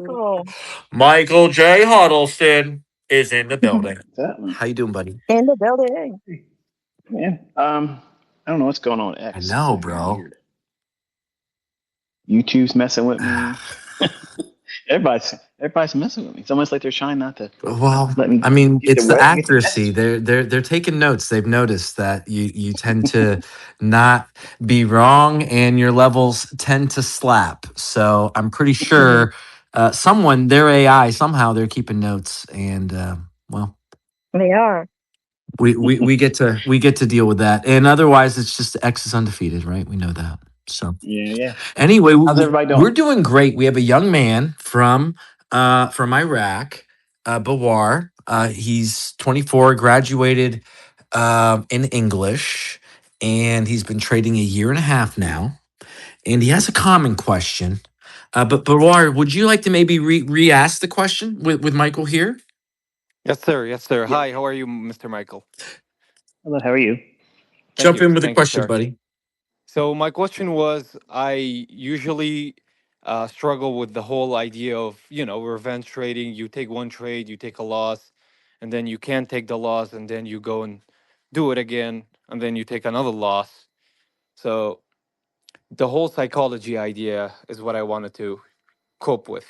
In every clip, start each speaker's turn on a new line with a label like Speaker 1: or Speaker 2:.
Speaker 1: Michael.
Speaker 2: Michael J. Huddleston is in the building.
Speaker 3: That one.
Speaker 2: How you doing, buddy?
Speaker 1: In the building.
Speaker 3: Man, I don't know what's going on with
Speaker 2: I
Speaker 3: X.
Speaker 2: know,
Speaker 3: It's acting
Speaker 2: bro.
Speaker 3: weird. YouTube's messing with me. Everybody's messing with me. It's almost like they're trying not to
Speaker 2: Well,
Speaker 3: let me
Speaker 2: I mean,
Speaker 3: get
Speaker 2: it's the
Speaker 3: get the
Speaker 2: accuracy.
Speaker 3: message.
Speaker 2: They're taking notes. They've noticed that you tend to not be wrong, and your levels tend to slap. So I'm pretty sure someone, their AI, somehow they're keeping notes, and well,
Speaker 1: They are.
Speaker 2: we get to deal with that. And otherwise, it's just X is undefeated, right? We know that. So.
Speaker 3: Yeah.
Speaker 2: Anyway,
Speaker 3: How's everybody
Speaker 2: we're
Speaker 3: doing?
Speaker 2: doing great. We have a young man from Iraq, Bawar. He's 24, graduated in English, and he's been trading a year and a half now. And he has a common question. But Bawar, would you like to maybe re-ask the question with Michael here?
Speaker 4: Yes, sir. Yes, sir.
Speaker 3: Yeah.
Speaker 4: Hi, how are you, Mr. Michael?
Speaker 3: Hello, how are you?
Speaker 4: Thank
Speaker 2: Jump
Speaker 4: you.
Speaker 2: in with the
Speaker 4: Thank you,
Speaker 2: question,
Speaker 4: sir.
Speaker 2: buddy.
Speaker 4: So, my question was I usually struggle with the whole idea of, revenge trading. You take one trade, you take a loss, and then you can't take the loss, and then you go and do it again, and then you take another loss. So, the whole psychology idea is what I wanted to cope with.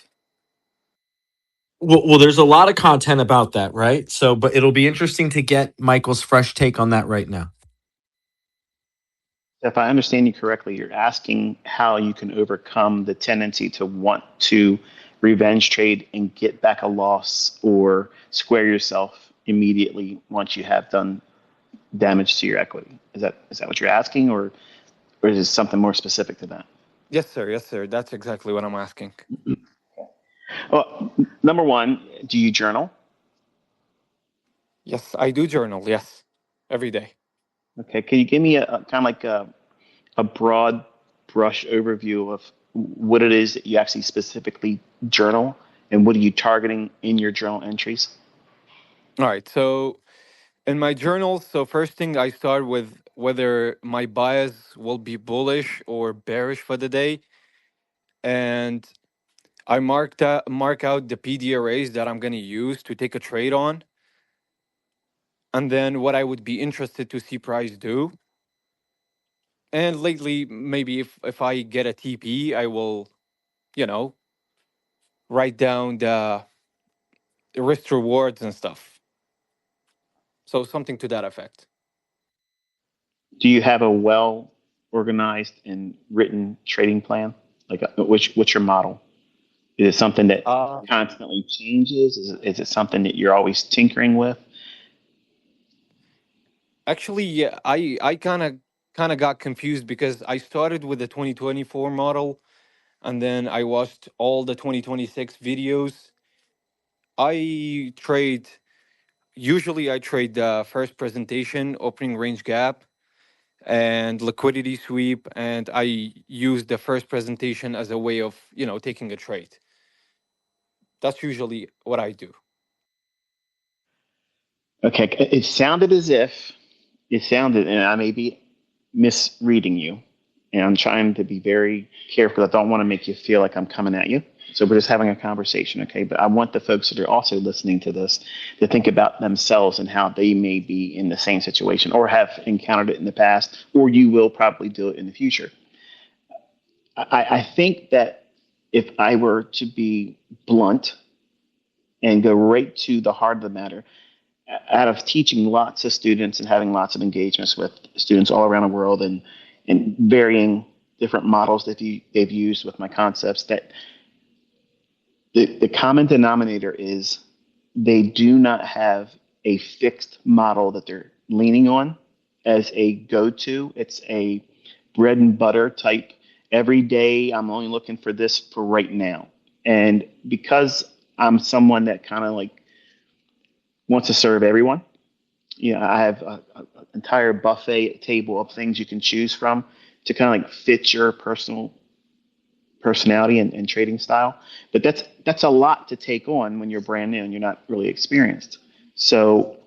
Speaker 2: Well, there's a lot of content about that, right? So, but it'll be interesting to get Michael's fresh take on that right now.
Speaker 3: If I understand you correctly, you're asking how you can overcome the tendency to want to revenge trade and get back a loss or square yourself immediately once you have done damage to your equity. Is that what you're asking, or is it something more specific to that?
Speaker 4: Yes, sir. Yes, sir. That's exactly what I'm asking.
Speaker 3: Well, number one, do you journal?
Speaker 4: Yes, I do journal. Yes, every day.
Speaker 3: Okay, can you give me a kind of like a broad brush overview of what it is that you actually specifically journal and what are you targeting in your journal entries?
Speaker 4: All right. So, in my journal, so first thing I start with whether my bias will be bullish or bearish for the day, and I mark out the PDRAs that I'm going to use to take a trade on, and then what I would be interested to see price do. And lately, maybe if I get a TP, I will, you know, write down the risk rewards and stuff. So something to that effect.
Speaker 3: Do you have a well organized and written trading plan? Like, what's your model? Is it something that
Speaker 4: Uh,
Speaker 3: constantly changes? Is it something that you're always tinkering with?
Speaker 4: Actually, yeah, I kind of got confused because I started with the 2024 model and then I watched all the 2026 videos. I trade Usually I trade the first presentation, opening range gap, and liquidity sweep, and I use the first presentation as a way of, taking a trade. That's usually what I do.
Speaker 3: Okay, it sounded, and I may be misreading you, and I'm trying to be very careful. I don't want to make you feel like I'm coming at you. So we're just having a conversation, okay? But I want the folks that are also listening to this to think about themselves and how they may be in the same situation or have encountered it in the past, or you will probably do it in the future. I think that if I were to be blunt and go right to the heart of the matter, out of teaching lots of students and having lots of engagements with students all around the world and varying different models that they've used with my concepts, that the common denominator is they do not have a fixed model that they're leaning on as a go-to. It's a bread and butter type. Every day, I'm only looking for this for right now. And because I'm someone that kind of like wants to serve everyone, I have an entire buffet table of things you can choose from to kind of like fit your personality and trading style. But that's a lot to take on when you're brand new and you're not really experienced. So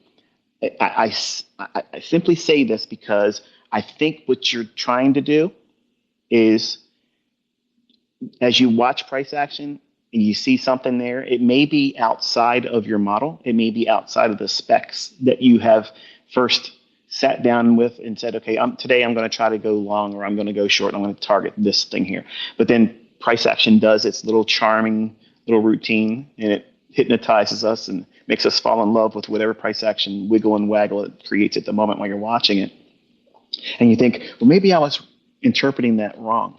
Speaker 3: I simply say this because I think what you're trying to do is, as you watch price action and you see something there, it may be outside of your model. It may be outside of the specs that you have first sat down with and said, okay, today I'm going to try to go long, or I'm going to go short. And I'm going to target this thing here. But then price action does its little charming little routine, and it hypnotizes us and makes us fall in love with whatever price action wiggle and waggle it creates at the moment while you're watching it. And you think, well, maybe I was interpreting that wrong.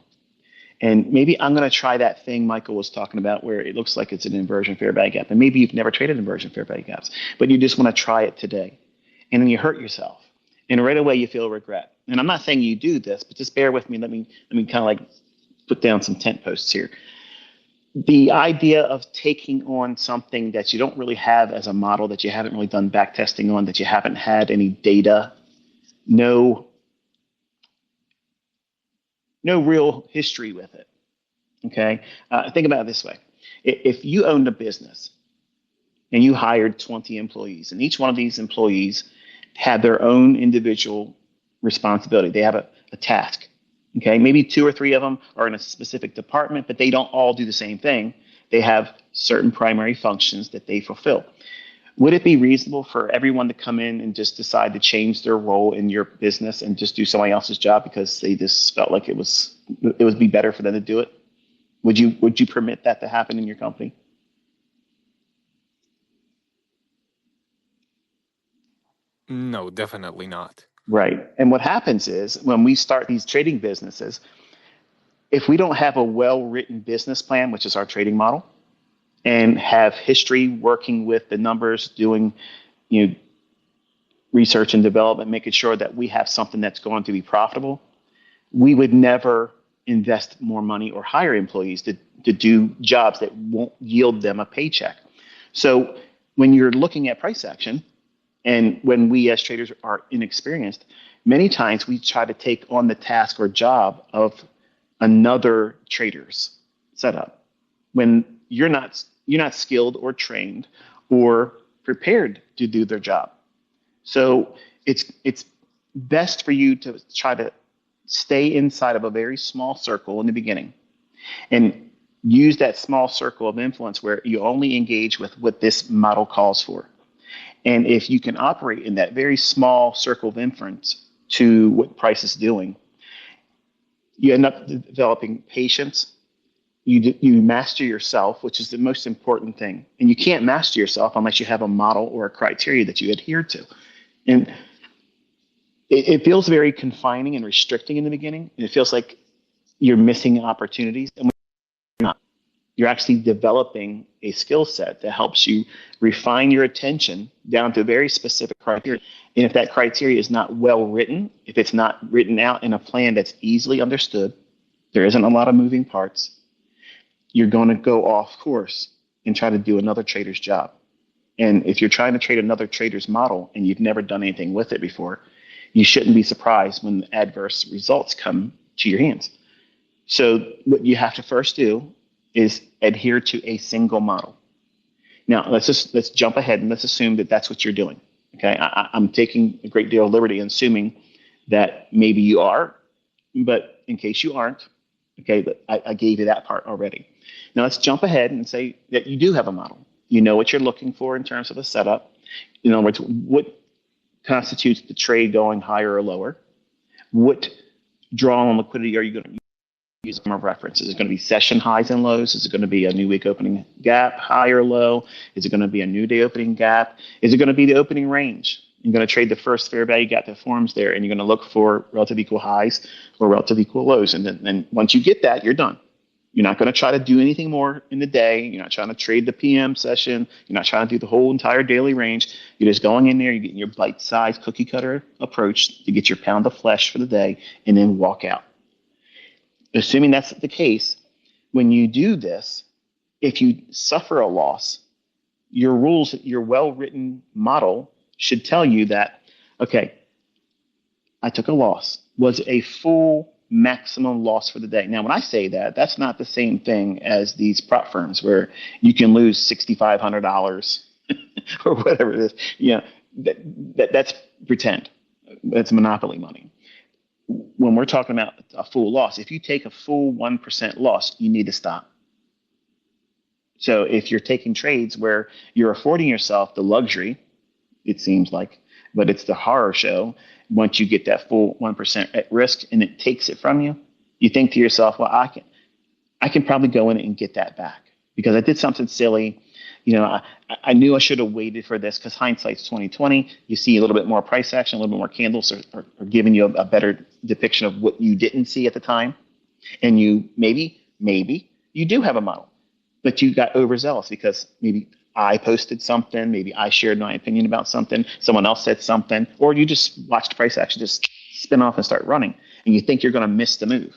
Speaker 3: And maybe I'm going to try that thing Michael was talking about where it looks like it's an inversion fair value gap. And maybe you've never traded inversion fair value gaps, but you just want to try it today. And then you hurt yourself. And right away you feel regret. And I'm not saying you do this, but just bear with me. Let me kind of like put down some tent posts here. The idea of taking on something that you don't really have as a model, that you haven't really done back testing on, that you haven't had any data, no real history with it. Okay, think about it this way: if you owned a business and you hired 20 employees, and each one of these employees had their own individual responsibility, they have a task. Okay, maybe 2 or 3 of them are in a specific department, but they don't all do the same thing. They have certain primary functions that they fulfill. Would it be reasonable for everyone to come in and just decide to change their role in your business and just do somebody else's job because they just felt like it would be better for them to do it? Would you permit that to happen in your company?
Speaker 4: No, definitely not.
Speaker 3: Right. And what happens is when we start these trading businesses, if we don't have a well-written business plan, which is our trading model, and have history working with the numbers, doing research and development, making sure that we have something that's going to be profitable, we would never invest more money or hire employees to do jobs that won't yield them a paycheck. So when you're looking at price action, and when we as traders are inexperienced, many times we try to take on the task or job of another trader's setup when you're not skilled or trained or prepared to do their job. So it's best for you to try to stay inside of a very small circle in the beginning and use that small circle of influence where you only engage with what this model calls for. And if you can operate in that very small circle of inference to what price is doing, you end up developing patience. You master yourself, which is the most important thing. And you can't master yourself unless you have a model or a criteria that you adhere to. And it feels very confining and restricting in the beginning. And it feels like you're missing opportunities. And you're not. You're actually developing a skill set that helps you refine your attention down to very specific criteria. And if that criteria is not well written, if it's not written out in a plan that's easily understood, there isn't a lot of moving parts, you're going to go off course and try to do another trader's job. And if you're trying to trade another trader's model and you've never done anything with it before, you shouldn't be surprised when adverse results come to your hands. So what you have to first do is adhere to a single model. Now, let's jump ahead and let's assume that that's what you're doing. Okay, I'm taking a great deal of liberty in assuming that maybe you are, but in case you aren't, okay, but I gave you that part already. Now let's jump ahead and say that you do have a model. You know what you're looking for in terms of a setup. In other words, what constitutes the trade going higher or lower? What draw on liquidity are you going to use as a reference? Is it going to be session highs and lows? Is it going to be a new week opening gap, high or low? Is it going to be a new day opening gap? Is it going to be the opening range? You're going to trade the first fair value gap that forms there, and you're going to look for relative equal highs or relative equal lows. And then once you get that, you're done. You're not going to try to do anything more in the day. You're not trying to trade the PM session. You're not trying to do the whole entire daily range. You're just going in there, you're getting your bite-sized cookie cutter approach to get your pound of flesh for the day and then walk out. Assuming that's the case, when you do this, if you suffer a loss, your rules, your well-written model should tell you that, okay, I took a loss. Was a full maximum loss for the day. Now, when I say that, that's not the same thing as these prop firms where you can lose $6,500 or whatever it is. You know, that's pretend. That's monopoly money. When we're talking about a full loss, if you take a full 1% loss, you need to stop. So if you're taking trades where you're affording yourself the luxury, it seems like, but it's the horror show. Once you get that full 1% at risk and it takes it from you, you think to yourself, well, I can probably go in and get that back because I did something silly. I knew I should have waited for this because hindsight's 2020. You see a little bit more price action, a little bit more candles are giving you a better depiction of what you didn't see at the time. And you maybe you do have a model, but you got overzealous because maybe I posted something, maybe I shared my opinion about something, someone else said something, or you just watched price action just spin off and start running, and you think you're going to miss the move.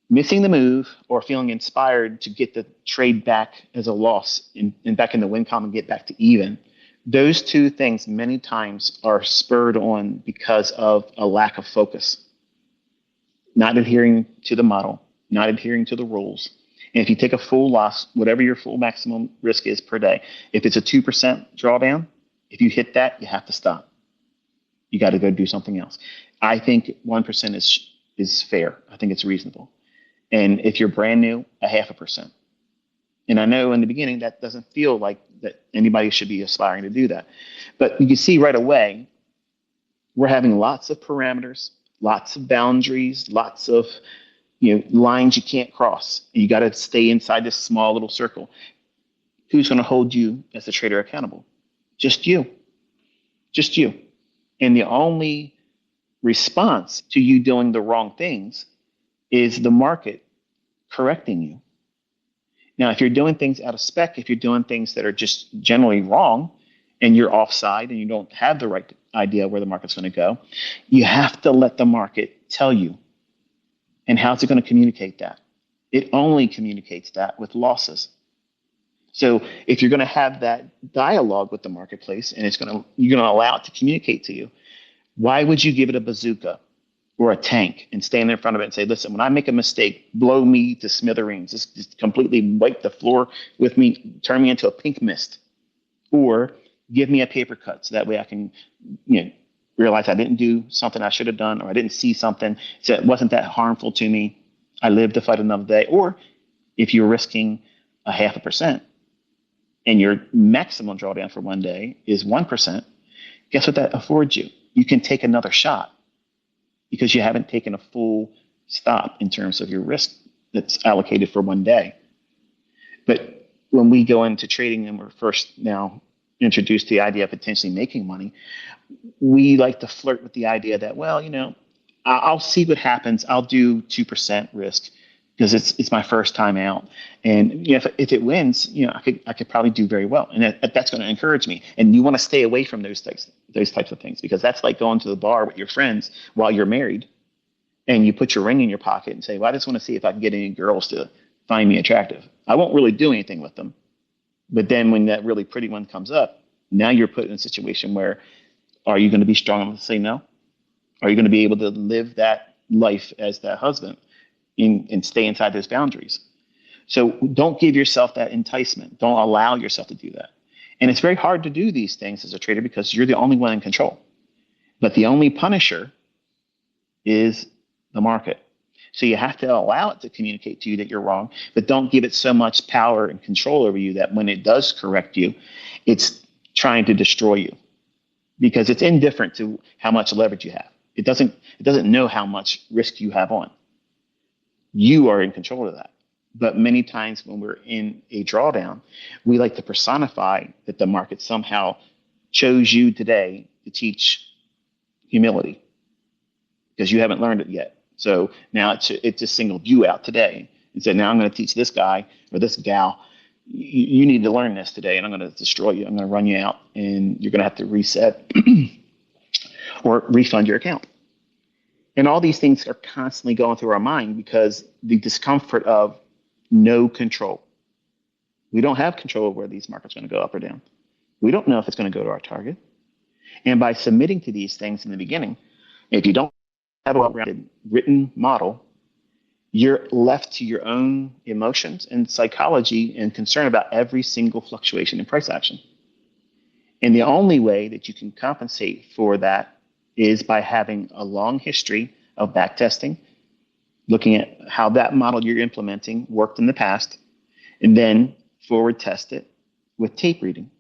Speaker 3: Missing the move or feeling inspired to get the trade back as a loss and back in the win column and get back to even, those two things many times are spurred on because of a lack of focus, not adhering to the model, not adhering to the rules. And if you take a full loss, whatever your full maximum risk is per day, if it's a 2% drawdown, if you hit that, you have to stop. You got to go do something else. I think 1% is fair. I think it's reasonable. And if you're brand new, 0.5%. And I know in the beginning that doesn't feel like that anybody should be aspiring to do that. But you can see right away, we're having lots of parameters, lots of boundaries, lots of lines you can't cross. You got to stay inside this small little circle. Who's going to hold you as a trader accountable? Just you. Just you. And the only response to you doing the wrong things is the market correcting you. Now, if you're doing things out of spec, if you're doing things that are just generally wrong and you're offside and you don't have the right idea where the market's going to go, you have to let the market tell you. And how's it going to communicate that? It only communicates that with losses. So if you're going to have that dialogue with the marketplace and you're going to allow it to communicate to you, why would you give it a bazooka or a tank and stand in front of it and say, listen, when I make a mistake, blow me to smithereens, just completely wipe the floor with me, turn me into a pink mist, or give me a paper cut so that way I can realize I didn't do something I should have done, or I didn't see something, so it wasn't that harmful to me. I lived to fight another day. Or if you're risking 0.5% and your maximum drawdown for one day is 1%, guess what that affords you? You can take another shot because you haven't taken a full stop in terms of your risk that's allocated for one day. But when we go into trading and we're first now introduced to the idea of potentially making money, we like to flirt with the idea that, well, I'll see what happens. I'll do 2% risk because it's my first time out. And if it wins, I could probably do very well. And that's going to encourage me. And you want to stay away from those types of things, because that's like going to the bar with your friends while you're married and you put your ring in your pocket and say, well, I just want to see if I can get any girls to find me attractive. I won't really do anything with them. But then when that really pretty one comes up, now you're put in a situation where, are you going to be strong enough to say no? Are you going to be able to live that life as that husband and stay inside those boundaries? So don't give yourself that enticement. Don't allow yourself to do that. And it's very hard to do these things as a trader because you're the only one in control. But the only punisher is the market. So you have to allow it to communicate to you that you're wrong, but don't give it so much power and control over you that when it does correct you, it's trying to destroy you, because it's indifferent to how much leverage you have. It doesn't know how much risk you have on. You are in control of that. But many times when we're in a drawdown, we like to personify that the market somehow chose you today to teach humility because you haven't learned it yet. So now it just singled you out today and said, now I'm going to teach this guy or this gal, you need to learn this today, and I'm going to destroy you. I'm going to run you out, and you're going to have to reset or refund your account. And all these things are constantly going through our mind because the discomfort of no control. We don't have control of where these markets are going to go up or down. We don't know if it's going to go to our target. And by submitting to these things in the beginning, if you don't have a well-rounded written model, you're left to your own emotions and psychology and concern about every single fluctuation in price action. And the only way that you can compensate for that is by having a long history of back testing, looking at how that model you're implementing worked in the past, and then forward test it with tape reading,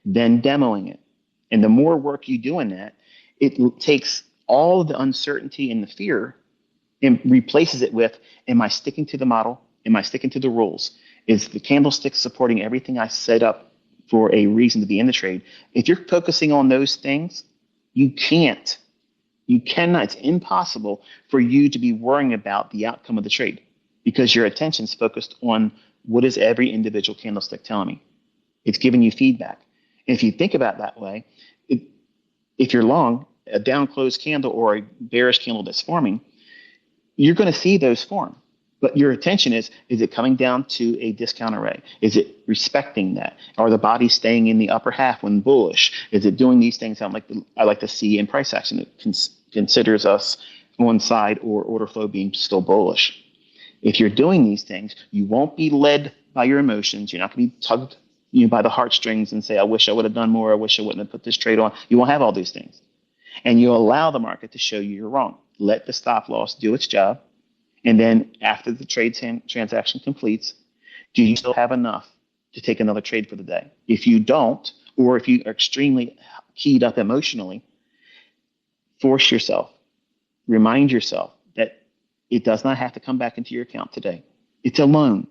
Speaker 3: then demoing it. And the more work you do in that, it takes all the uncertainty and the fear and replaces it with, am I sticking to the model? Am I sticking to the rules? Is the candlestick supporting everything I set up for a reason to be in the trade? If you're focusing on those things, you cannot, it's impossible for you to be worrying about the outcome of the trade because your attention is focused on what is every individual candlestick telling me. It's giving you feedback. And if you think about it that way, if you're long, a down closed candle or a bearish candle that's forming, you're going to see those form. But your attention is it coming down to a discount array? Is it respecting that? Are the bodies staying in the upper half when bullish? Is it doing these things I like to see in price action that considers us one side or order flow being still bullish? If you're doing these things, you won't be led by your emotions. You're not going to be tugged by the heartstrings and say, I wish I would have done more. I wish I wouldn't have put this trade on. You won't have all these things. And you allow the market to show you you're wrong. Let the stop loss do its job. And then after the trade transaction completes, do you still have enough to take another trade for the day? If you don't, or if you are extremely keyed up emotionally, force yourself, remind yourself that it does not have to come back into your account today. It's a loan.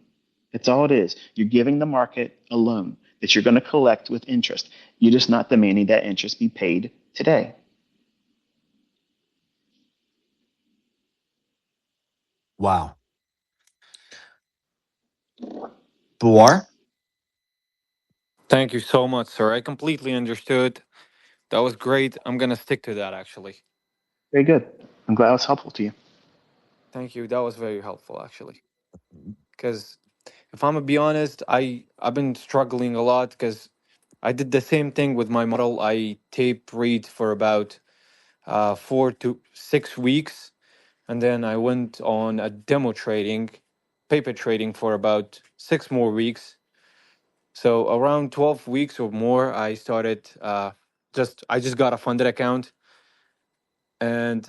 Speaker 3: That's all it is. You're giving the market a loan that you're going to collect with interest. You're just not demanding that interest be paid today.
Speaker 2: Wow. Bawar?
Speaker 4: Thank you so much, sir. I completely understood. That was great. I'm gonna stick to that actually.
Speaker 3: Very good. I'm glad I was helpful to you.
Speaker 4: Thank you. That was very helpful actually. Because if I'm gonna be honest, I've been struggling a lot because I did the same thing with my model. I tape read for about 4 to 6 weeks, and then I went on a demo trading, paper trading for about 6 more weeks. So around 12 weeks or more, I started I just got a funded account, and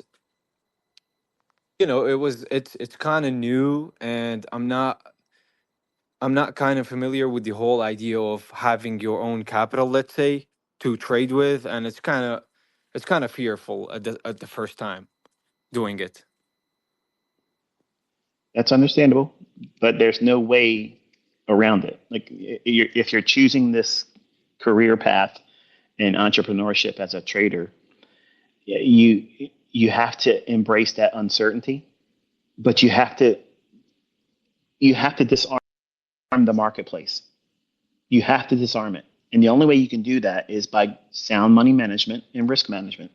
Speaker 4: it's kind of new, and I'm not kind of familiar with the whole idea of having your own capital, let's say, to trade with, and it's kind of fearful at the first time doing it.
Speaker 3: That's understandable, but there's no way around it. Like if you're choosing this career path in entrepreneurship as a trader, you have to embrace that uncertainty, but you have to disarm the marketplace. You have to disarm it. And the only way you can do that is by sound money management and risk management,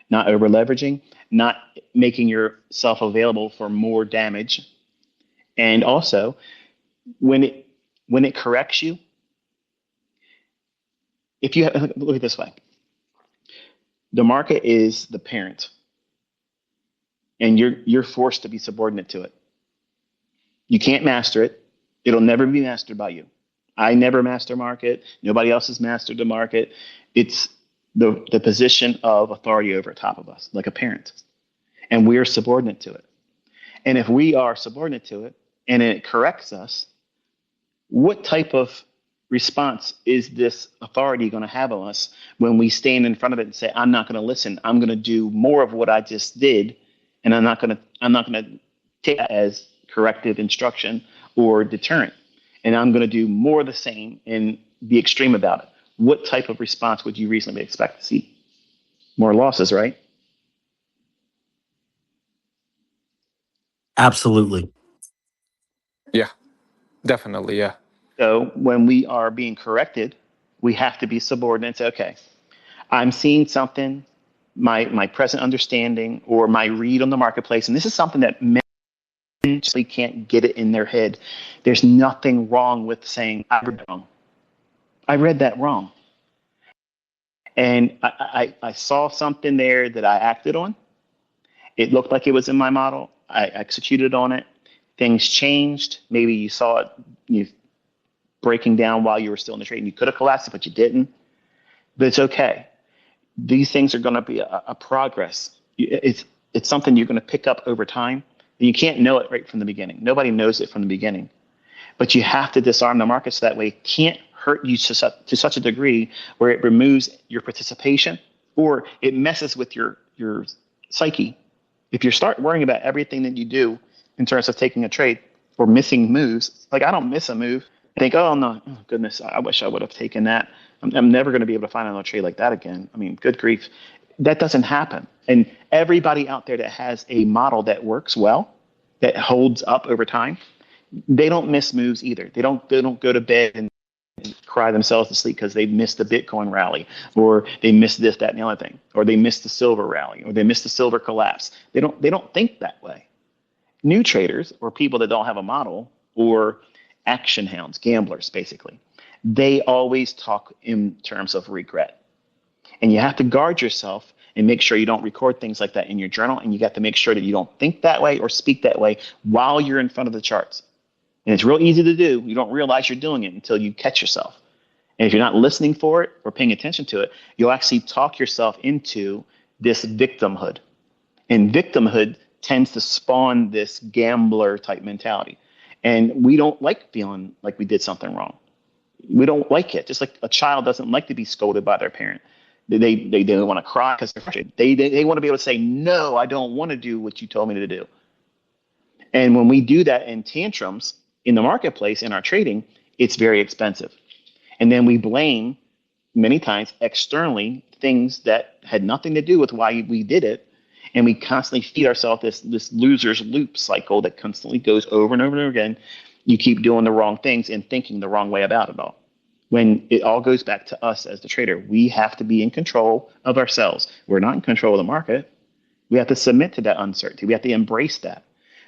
Speaker 3: not over leveraging, not making yourself available for more damage. And also, when it corrects you, if you have, look at it this way, the market is the parent, and you're forced to be subordinate to it. You can't master it. It'll never be mastered by you. I never master market. Nobody else has mastered the market. It's the position of authority over top of us, like a parent. And we are subordinate to it. And if we are subordinate to it and it corrects us, what type of response is this authority going to have on us when we stand in front of it and say, I'm not going to listen. I'm going to do more of what I just did. And I'm not going to take that as corrective instruction or deterrent. And I'm going to do more of the same and be extreme about it. What type of response would you reasonably expect to see? More losses, right?
Speaker 2: Absolutely.
Speaker 4: Yeah, definitely. Yeah.
Speaker 3: So when we are being corrected, we have to be subordinate and say, okay, I'm seeing something, my present understanding or my read on the marketplace, and this is something that men simply can't get it in their head. There's nothing wrong with saying, I read that wrong. I read that wrong. And I saw something there that I acted on. It looked like it was in my model. I executed on it. Things changed. Maybe you saw it breaking down while you were still in the trade, and you could have collapsed it, but you didn't. But it's okay. These things are going to be a progress. It's something you're going to pick up over time, and you can't know it right from the beginning. Nobody knows it from the beginning. But you have to disarm the market so that way it can't hurt you to such a degree where it removes your participation or it messes with your psyche. If you start worrying about everything that you do in terms of taking a trade or missing moves, like I don't miss a move. I think, oh no, oh, goodness, I wish I would have taken that. I'm never going to be able to find another trade like that again. I mean, good grief. That doesn't happen. And everybody out there that has a model that works well, that holds up over time, they don't miss moves either. They don't go to bed and cry themselves to sleep because they missed the Bitcoin rally, or they missed this, that, and the other thing, or they missed the silver rally, or they missed the silver collapse. They don't think that way. New traders or people that don't have a model or action hounds, gamblers, basically, they always talk in terms of regret. And you have to guard yourself and make sure you don't record things like that in your journal. And you got to make sure that you don't think that way or speak that way while you're in front of the charts. And it's real easy to do. You don't realize you're doing it until you catch yourself. And if you're not listening for it or paying attention to it, you'll actually talk yourself into this victimhood. And victimhood tends to spawn this gambler type mentality. And we don't like feeling like we did something wrong. We don't like it. Just like a child doesn't like to be scolded by their parent. They don't want to cry because they're frustrated. They want to be able to say, no, I don't want to do what you told me to do. And when we do that in tantrums in the marketplace, in our trading, it's very expensive. And then we blame many times externally things that had nothing to do with why we did it. And we constantly feed ourselves this loser's loop cycle that constantly goes over and over and over again. You keep doing the wrong things and thinking the wrong way about it all. When it all goes back to us as the trader, we have to be in control of ourselves. We're not in control of the market. We have to submit to that uncertainty. We have to embrace that.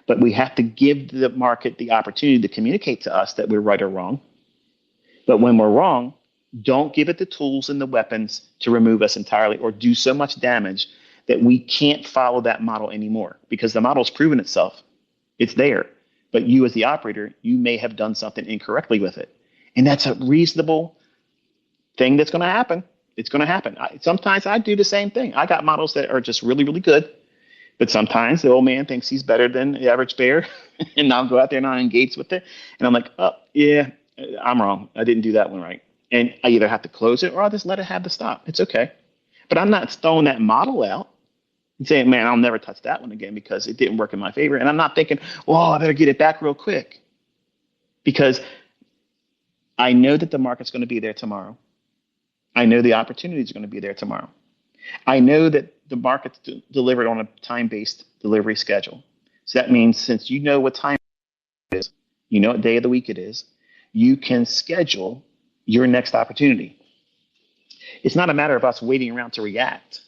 Speaker 3: But we have to give the market the opportunity to communicate to us that we're right or wrong. But when we're wrong, don't give it the tools and the weapons to remove us entirely or do so much damage that we can't follow that model anymore, because the model's proven itself. It's there. But you as the operator, you may have done something incorrectly with it. And that's a reasonable thing that's going to happen. It's going to happen. Sometimes I do the same thing. I got models that are just really, really good. But sometimes the old man thinks he's better than the average bear. And I'll go out there and I'll engage with it. And I'm like, oh, yeah, I'm wrong. I didn't do that one right. And I either have to close it or I'll just let it have the stop. It's okay. But I'm not throwing that model out and saying, man, I'll never touch that one again because it didn't work in my favor. And I'm not thinking, well, I better get it back real quick. Because I know that the market's going to be there tomorrow. I know the opportunities are going to be there tomorrow. I know that the market's delivered on a time-based delivery schedule. So that means since you know what time it is, you know what day of the week it is, you can schedule your next opportunity. It's not a matter of us waiting around to react.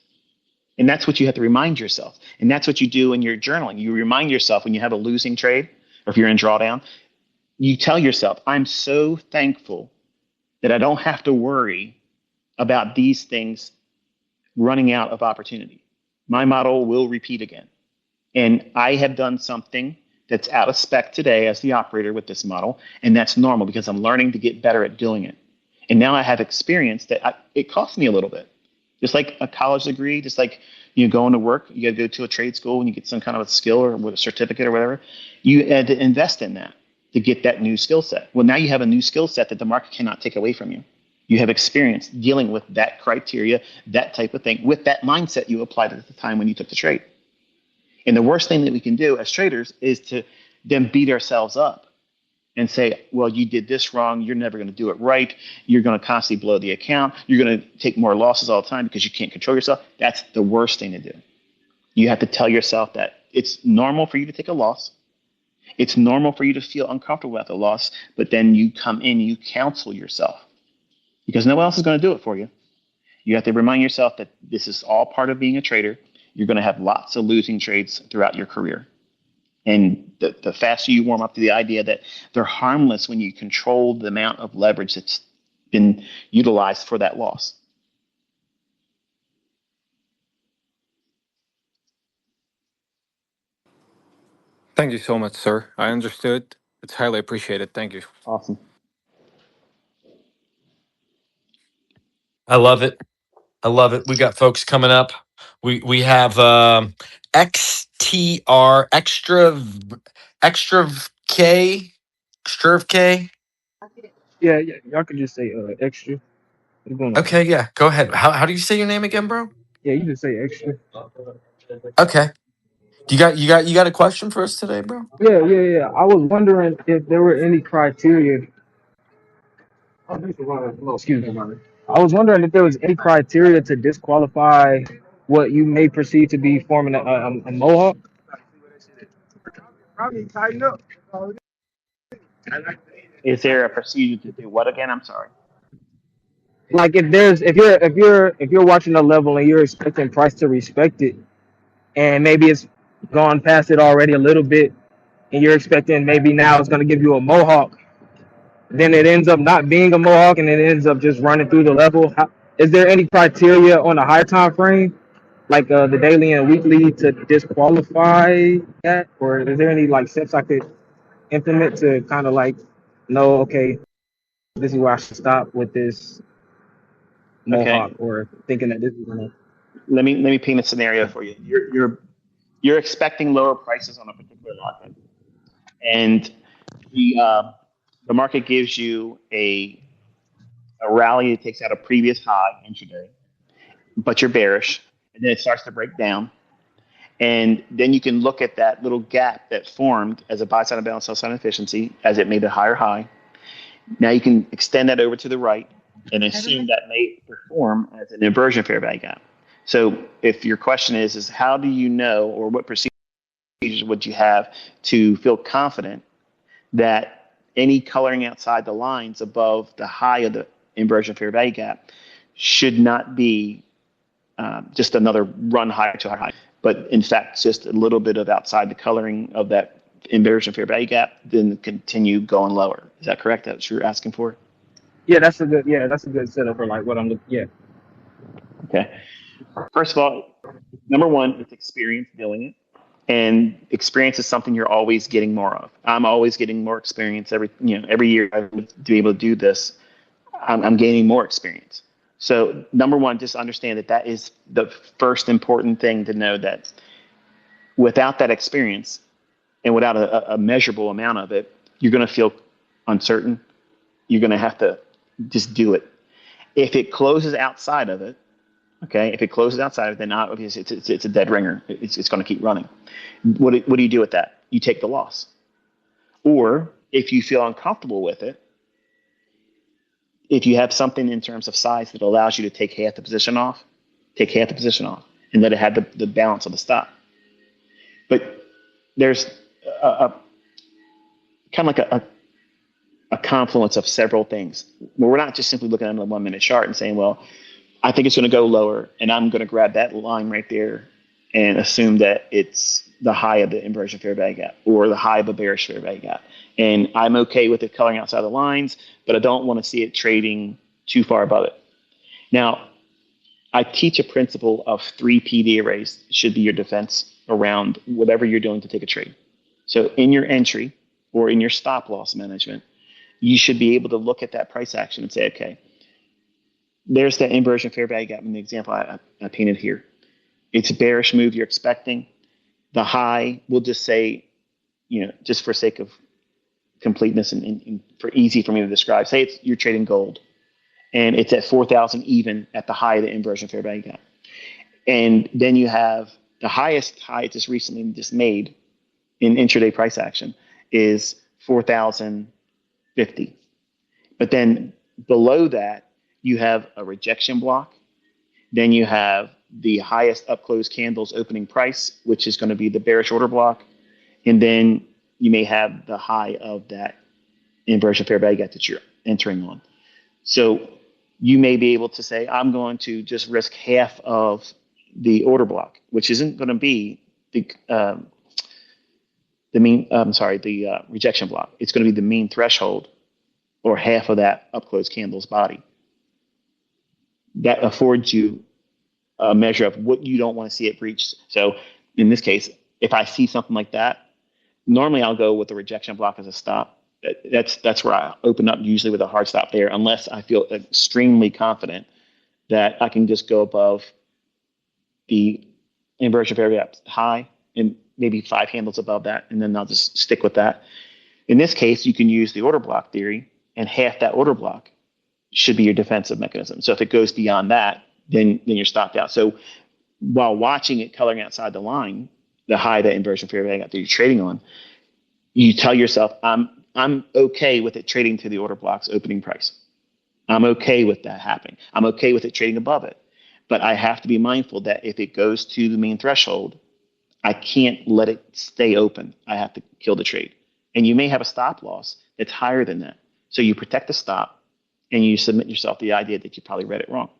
Speaker 3: And that's what you have to remind yourself. And that's what you do in your journaling. You remind yourself when you have a losing trade or if you're in drawdown, you tell yourself, I'm so thankful that I don't have to worry about these things running out of opportunity. My model will repeat again. And I have done something that's out of spec today as the operator with this model. And that's normal because I'm learning to get better at doing it. And now I have experience that it costs me a little bit. Just like a college degree, just like you going to work, you got to go to a trade school and you get some kind of a skill or with a certificate or whatever. You had to invest in that to get that new skill set. Well, now you have a new skill set that the market cannot take away from you. You have experience dealing with that criteria, that type of thing, with that mindset you applied at the time when you took the trade. And the worst thing that we can do as traders is to then beat ourselves up and say, well, you did this wrong. You're never going to do it right. You're going to constantly blow the account. You're going to take more losses all the time because you can't control yourself. That's the worst thing to do. You have to tell yourself that it's normal for you to take a loss. It's normal for you to feel uncomfortable with the loss, but then you come in and you counsel yourself because no one else is going to do it for you. You have to remind yourself that this is all part of being a trader. You're going to have lots of losing trades throughout your career. And the faster you warm up to the idea that they're harmless when you control the amount of leverage that's been utilized for that loss.
Speaker 4: Thank you so much, sir. I understood. It's highly appreciated. Thank you.
Speaker 3: Awesome.
Speaker 2: I love it. I love it. We got folks coming up. We have XTR extra K. Stirf K?
Speaker 5: Yeah, yeah. Y'all could just say extra. What's going on?
Speaker 2: Okay, yeah. Go ahead. How do you say your name again, bro?
Speaker 5: Yeah, you just say extra.
Speaker 2: Okay. You got a question for us today, bro?
Speaker 5: Yeah, yeah, yeah. I was wondering if there were any criteria. Excuse me, Mama. I was wondering if there was any criteria to disqualify what you may perceive to be forming a mohawk.
Speaker 3: Is there a procedure to do what again? I'm sorry.
Speaker 5: Like if you're watching a level and you're expecting price to respect it, and maybe it's gone past it already a little bit, and you're expecting maybe now it's going to give you a mohawk, then it ends up not being a mohawk, and it ends up just running through the level. Is there any criteria on a high time frame, like the daily and weekly, to disqualify that, or is there any like steps I could implement to kind of like know, okay, this is where I should stop with this mohawk,
Speaker 3: Okay.
Speaker 5: or thinking that this is gonna.
Speaker 3: Let me paint a scenario for you. You're expecting lower prices on a particular market, and the market gives you a rally that takes out a previous high intraday, but you're bearish, and then it starts to break down, and then you can look at that little gap that formed as a buy side imbalance, sell side inefficiency, as it made a higher high. Now you can extend that over to the right and assume that may perform as an inversion fair value gap. So if your question is how do you know, or what procedures would you have to feel confident that any coloring outside the lines above the high of the inversion fair value gap should not be just another run higher to higher high, but in fact just a little bit of outside the coloring of that inversion fair value gap, then continue going lower. Is that correct? That's what you're asking for?
Speaker 5: Yeah, that's a good setup for like what I'm looking. Yeah.
Speaker 3: Okay. First of all, number one, it's experience doing it. And experience is something you're always getting more of. I'm always getting more experience every year. To be able to do this, I'm gaining more experience. So number one, just understand that is the first important thing to know, that without that experience and without a measurable amount of it, you're going to feel uncertain. You're going to have to just do it. If it closes outside of it, okay, if it closes outside of it, then obviously it's a dead ringer. It's going to keep running. What do you do with that? You take the loss. Or if you feel uncomfortable with it, if you have something in terms of size that allows you to take half the position off, take half the position off and let it have the balance of the stop. But there's a kind of like a confluence of several things. We're not just simply looking at a 1 minute chart and saying, well, I think it's going to go lower, and I'm going to grab that line right there and assume that it's the high of the inversion fair value gap or the high of a bearish fair value gap. And I'm okay with it coloring outside the lines, but I don't want to see it trading too far above it. Now, I teach a principle of 3 PD arrays should be your defense around whatever you're doing to take a trade. So in your entry or in your stop loss management, you should be able to look at that price action and say, okay, there's that inversion fair value gap in the example I painted here. It's a bearish move you're expecting. The high, we'll just say, just for sake of completeness and for easy for me to describe, say you're trading gold and it's at 4,000 even at the high of the inversion fair value gap. And then you have the highest high just recently just made in intraday price action is 4,050. But then below that, you have a rejection block. Then you have the highest up close candles opening price, which is going to be the bearish order block. And then you may have the high of that inversion fair value gap that you're entering on. So you may be able to say, I'm going to just risk half of the order block, which isn't going to be the rejection block. It's going to be the mean threshold or half of that up close candle's body. That affords you a measure of what you don't want to see it breach. So in this case, if I see something like that, normally I'll go with the rejection block as a stop. That's where I open up, usually with a hard stop there, unless I feel extremely confident that I can just go above the inversion fair value high and maybe 5 handles above that, and then I'll just stick with that. In this case, you can use the order block theory, and half that order block should be your defensive mechanism. So if it goes beyond that, then you're stopped out. So while watching it coloring outside the line, the high that inversion fair value gap that you're trading on, you tell yourself, I'm okay with it trading to the order block's opening price. I'm okay with that happening. I'm okay with it trading above it. But I have to be mindful that if it goes to the mean threshold, I can't let it stay open. I have to kill the trade. And you may have a stop loss that's higher than that. So you protect the stop and you submit yourself the idea that you probably read it wrong.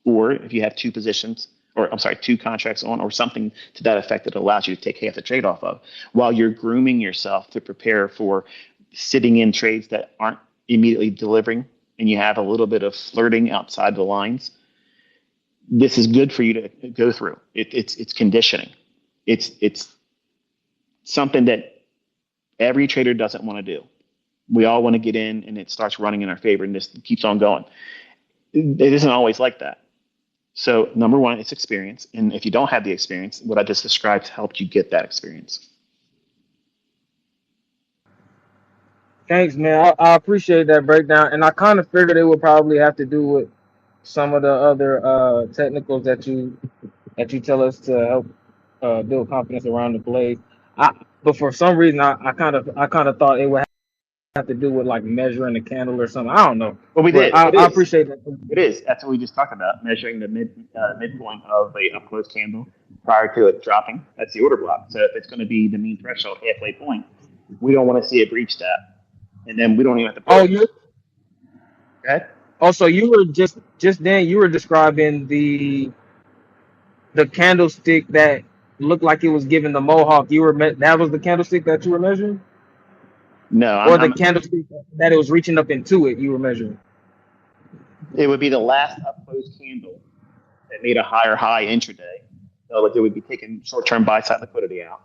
Speaker 3: Or if you have two positions, or I'm sorry, two contracts on, or something to that effect that allows you to take half the trade off of, while you're grooming yourself to prepare for sitting in trades that aren't immediately delivering, and you have a little bit of flirting outside the lines. This is good for you to go through. It's conditioning. It's something that every trader doesn't want to do. We all want to get in, and it starts running in our favor, and this keeps on going. It isn't always like that. So number one, it's experience. And if you don't have the experience, what I just described helped you get that experience.
Speaker 5: Thanks, man. I appreciate that breakdown, and I kind of figured it would probably have to do with some of the other technicals that you tell us to help build confidence around the plays. But for some reason, I kind of thought it would have to do with like measuring the candle or something. I don't know,
Speaker 3: Well, we
Speaker 5: but
Speaker 3: did.
Speaker 5: I appreciate that.
Speaker 3: It is. That's what we just talked about, measuring the midpoint of a up close candle prior to it dropping. That's the order block. So if it's going to be the mean threshold halfway point, we don't want to see it breach that. And then we don't even have to put
Speaker 5: Oh, you.
Speaker 3: Okay.
Speaker 5: Also, you were just then you were describing the candlestick that looked like it was giving the mohawk. That was the candlestick that you were measuring,
Speaker 3: No,
Speaker 5: or the candlestick that it was reaching up into it you were measuring.
Speaker 3: It would be the last up close candle that made a higher high intraday. So like it would be taking short term buy side liquidity out.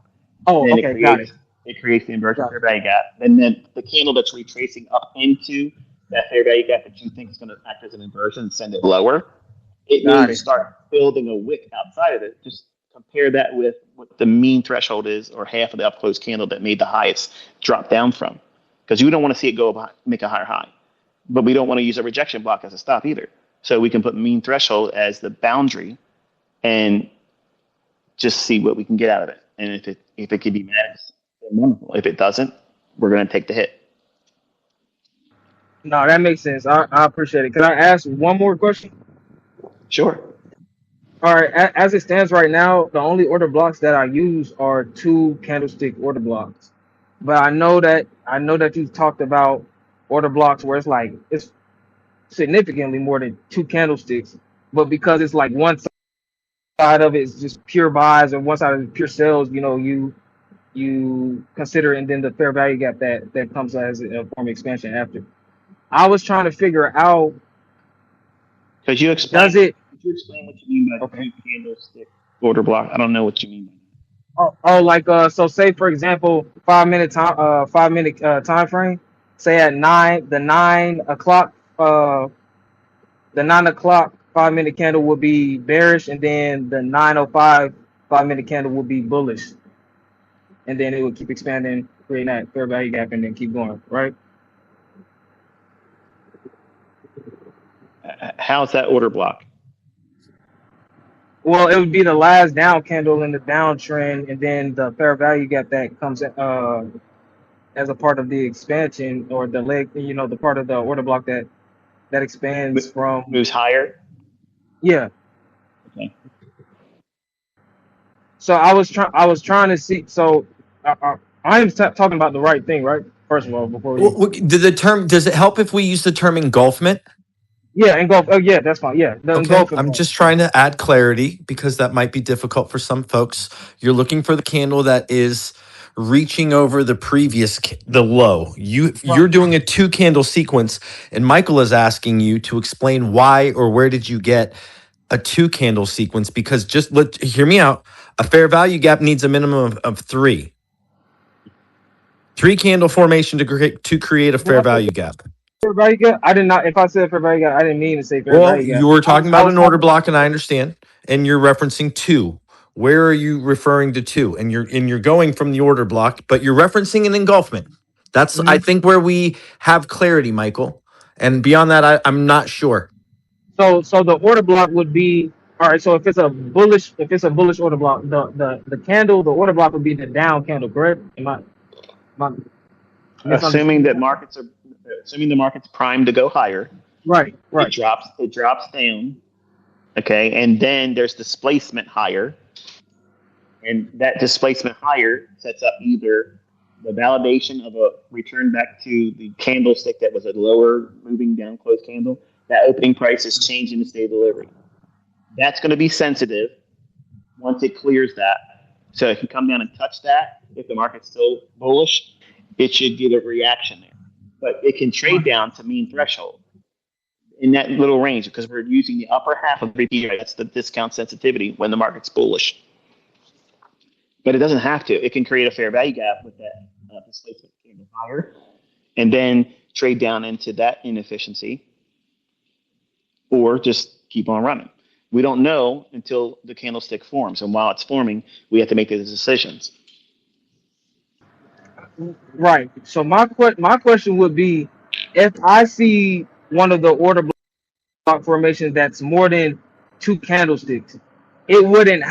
Speaker 5: Oh, okay, got it.
Speaker 3: It creates the inversion fair value gap, and then the candle that's retracing up into that fair value gap that you think is going to act as an inversion and send it lower. It may start building a wick outside of it. Just compare that with what the mean threshold is, or half of the up close candle that made the highest drop down from, because you don't want to see it go make a higher high, but we don't want to use a rejection block as a stop either. So we can put mean threshold as the boundary and just see what we can get out of it. And if it can be managed, then wonderful. If it doesn't, we're going to take the hit.
Speaker 5: No, that makes sense. I appreciate it. Can I ask one more question?
Speaker 3: Sure.
Speaker 5: All right. As it stands right now, the only order blocks that I use are 2 candlestick order blocks. But I know that you've talked about order blocks where it's significantly more than 2 candlesticks. But because it's like one side of it is just pure buys and one side is pure sells, you consider, and then the fair value gap that comes as a form of expansion after. I was trying to figure out.
Speaker 3: Could you explain what you mean by 2 candlestick order block? I don't know what you mean by
Speaker 5: that. So say for example, 5-minute time frame. Say at the 9 o'clock 5-minute candle will be bearish, and then the 9:05 5-minute candle will be bullish, and then it will keep expanding, creating that fair value gap, and then keep going, right?
Speaker 3: How's that order block?
Speaker 5: Well, it would be the last down candle in the downtrend, and then the fair value gap that comes as a part of the expansion, or the leg, the part of the order block that expands from
Speaker 3: moves higher.
Speaker 5: Yeah.
Speaker 3: Okay.
Speaker 5: So I was trying to see. So I am talking about the right thing, right? First of all, before we
Speaker 2: the term, does it help if we use the term engulfment?
Speaker 5: Yeah, engulf. Oh, yeah, that's fine. Yeah, the
Speaker 2: Okay, I'm just trying to add clarity because that might be difficult for some folks. You're looking for the candle that is reaching over the previous the low. You're doing a 2 candle sequence, and Michael is asking you to explain why or where did you get a 2 candle sequence, because hear me out. A fair value gap needs a minimum of 3. 3 candle formation to create a fair value gap.
Speaker 5: Fair value gap? I did not. If I said fair value gap, I didn't mean to say fair value gap.
Speaker 2: You were talking about an order block, and I understand, and you're referencing 2. Where are you referring to 2? And you're going from the order block, but you're referencing an engulfment. That's I
Speaker 5: Mhm.
Speaker 2: think where we have clarity, Michael. And beyond that, I'm not sure.
Speaker 5: So the order block would be all right. So if it's a bullish order block, the candle, the order block would be the down candle, correct? Am I
Speaker 3: Assuming
Speaker 5: misunderstanding
Speaker 3: that
Speaker 5: that?
Speaker 3: assuming the market's primed to go higher,
Speaker 5: Right, right.
Speaker 3: it drops down, okay, and then there's displacement higher, and that displacement higher sets up either the validation of a return back to the candlestick that was a lower moving down close candle. That opening price is changing the state of delivery. That's going to be sensitive once it clears that. So it can come down and touch that. If the market's still bullish, it should get a reaction there. But it can trade
Speaker 5: Right.
Speaker 3: down to mean threshold in that little range because we're using the upper half of the PPI. That's the discount sensitivity when the market's bullish. But it doesn't have to. It can create a fair value gap with that displacement candle higher and then trade down into that inefficiency or just keep on running. We don't know until the candlestick forms. And while it's forming, we have to make those decisions.
Speaker 5: Right. So my question would be, if I see one of the order block formations that's more than two candlesticks, I wouldn't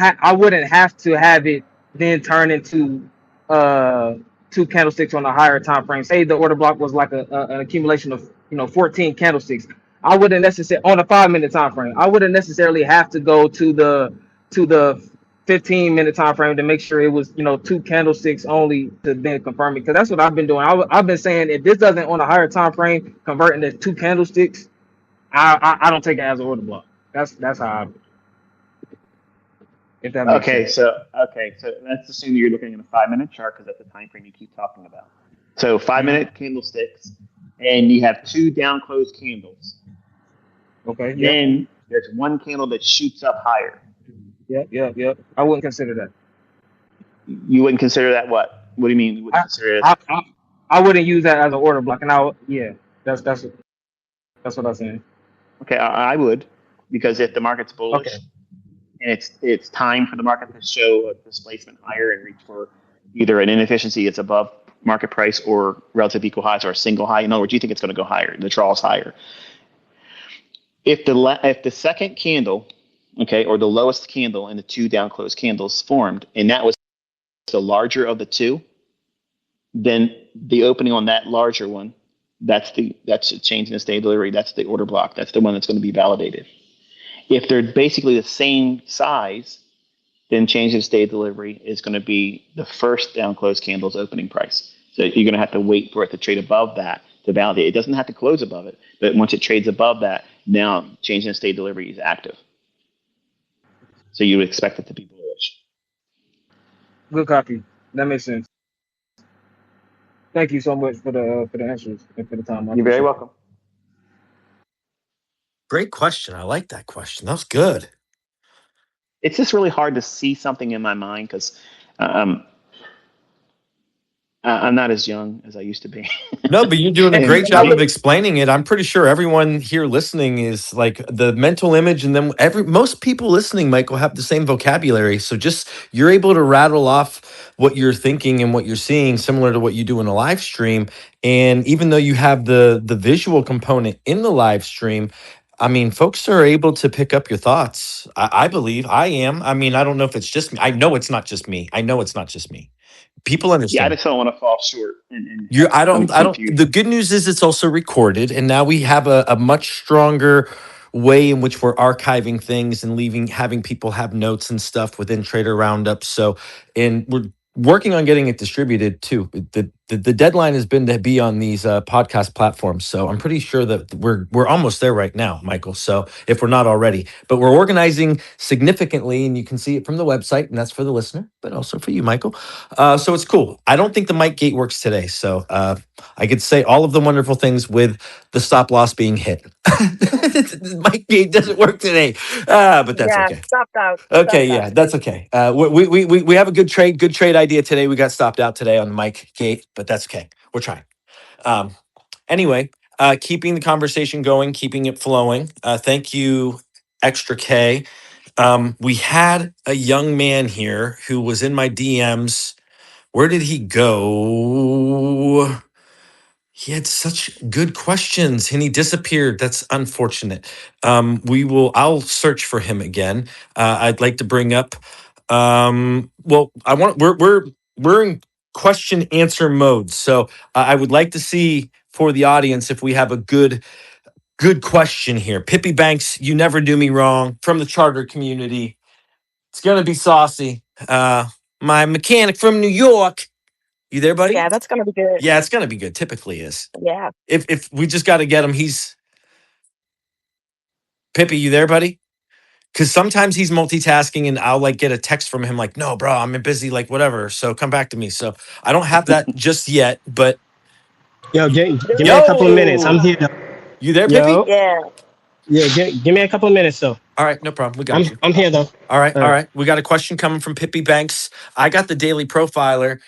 Speaker 5: have to have it then turn into uh two candlesticks on a higher time frame. Say the order block was like an accumulation of 14 candlesticks. I wouldn't necessarily on a 5 minute time frame. I wouldn't necessarily have to go to the 15-minute time frame to make sure it was two candlesticks only to then confirm it, because that's what I've been doing. I've been saying if this doesn't on a higher time frame convert into two candlesticks, I don't take it as an order block. That's how if that makes sense.
Speaker 3: So let's assume you're looking at a 5 minute chart because that's the time frame you keep talking about. So 5 minute candlesticks, and you have two down closed candles.
Speaker 5: Okay.
Speaker 3: Then there's one candle that shoots up higher.
Speaker 5: Yep. I wouldn't consider that.
Speaker 3: You wouldn't consider that what? What do you mean? You wouldn't consider it?
Speaker 5: I wouldn't use that as an order block, and that's what I'm saying.
Speaker 3: Okay, I would, because if the market's bullish
Speaker 5: Okay.
Speaker 3: and it's time for the market to show a displacement higher and reach for either an inefficiency that's above market price or relative equal highs or a single high. In other words, you think it's going to go higher. The draw is higher. If the second candle, okay, or the lowest candle in the two down closed candles formed, and that was the larger of the two, then the opening on that larger one, that's a change in the state of delivery. That's the order block. That's the one that's going to be validated. If they're basically the same size, then change in state of delivery is going to be the first down closed candle's opening price. So you're going to have to wait for it to trade above that to validate. It doesn't have to close above it, but once it trades above that, now change in state of delivery is active. So you would expect it to be bullish.
Speaker 5: Good copy. That makes sense. Thank you so much for the answers and for the time. I
Speaker 3: You're very
Speaker 5: appreciate it.
Speaker 3: welcome.
Speaker 2: Great question. I like that question. That was good.
Speaker 3: It's just really hard to see something in my mind because um, I'm not as young as I used to be.
Speaker 2: No, but you're doing a
Speaker 3: and
Speaker 2: great
Speaker 5: And I
Speaker 2: job
Speaker 5: would
Speaker 2: of explaining it. I'm pretty sure everyone here listening is like the mental image, and then most people listening, Michael, have the same vocabulary. So just you're able to rattle off what you're thinking and what you're seeing, similar to what you do in a live stream. And even though you have the visual component in the live stream, I mean, folks are able to pick up your thoughts. I believe I am. I mean, I don't know if it's just me. I know it's not just me. I know it's not just me. People
Speaker 3: yeah, I
Speaker 2: understand.
Speaker 3: just don't want to fall short and
Speaker 2: You,
Speaker 3: have some
Speaker 2: I don't. The
Speaker 3: confusion.
Speaker 2: good news is it's also recorded, and now we have a much stronger way in which we're archiving things and having people have notes and stuff within Trader Roundup. So, and we're working on getting it distributed too. The deadline has been to be on these podcast platforms. So I'm pretty sure that we're almost there right now, Michael. So if we're not already, but we're organizing significantly, and you can see it from the website, and that's for the listener, but also for you, Michael. So it's cool. I don't think the mic gate works today. So I could say all of the wonderful things with the stop loss being hit. The mic gate doesn't work today, but that's
Speaker 1: Yeah,
Speaker 2: okay.
Speaker 1: stopped out.
Speaker 2: Okay,
Speaker 1: Stopped
Speaker 2: yeah,
Speaker 1: out.
Speaker 2: that's okay. We have a good trade idea today. We got stopped out today on the mic gate, but that's okay. We're trying. Um, anyway, keeping the conversation going, keeping it flowing. Thank you, Extra K. We had a young man here who was in my DMs. Where did he go? He had such good questions and he disappeared. That's unfortunate. I'll search for him again. I'd like to bring up, well, we're in question answer mode. So I would like to see for the audience if we have a good question here. Pippi Banks, you never do me wrong, from the charter community. It's going to be saucy. My mechanic from New York. You there, buddy?
Speaker 1: Yeah, that's gonna be good.
Speaker 2: Yeah, it's going to be good. Typically is.
Speaker 1: Yeah.
Speaker 2: If we just got to get him, he's Pippi. You there, buddy? Because sometimes he's multitasking, and I'll like get a text from him like, "No, bro, I'm busy, like whatever. So come back to me." So I don't have that just yet, but
Speaker 5: Yo, give me a couple of minutes. I'm
Speaker 2: yo,
Speaker 5: here.
Speaker 2: you there, Pippi?
Speaker 5: Yo,
Speaker 1: Yeah.
Speaker 5: yeah, give me a couple of minutes though.
Speaker 2: All right, no problem. We
Speaker 5: I'm
Speaker 2: got you.
Speaker 5: I'm here though.
Speaker 2: All right,
Speaker 5: All
Speaker 2: all
Speaker 5: right.
Speaker 2: right. We got a question coming from Pippi Banks. I got the Daily Profiler,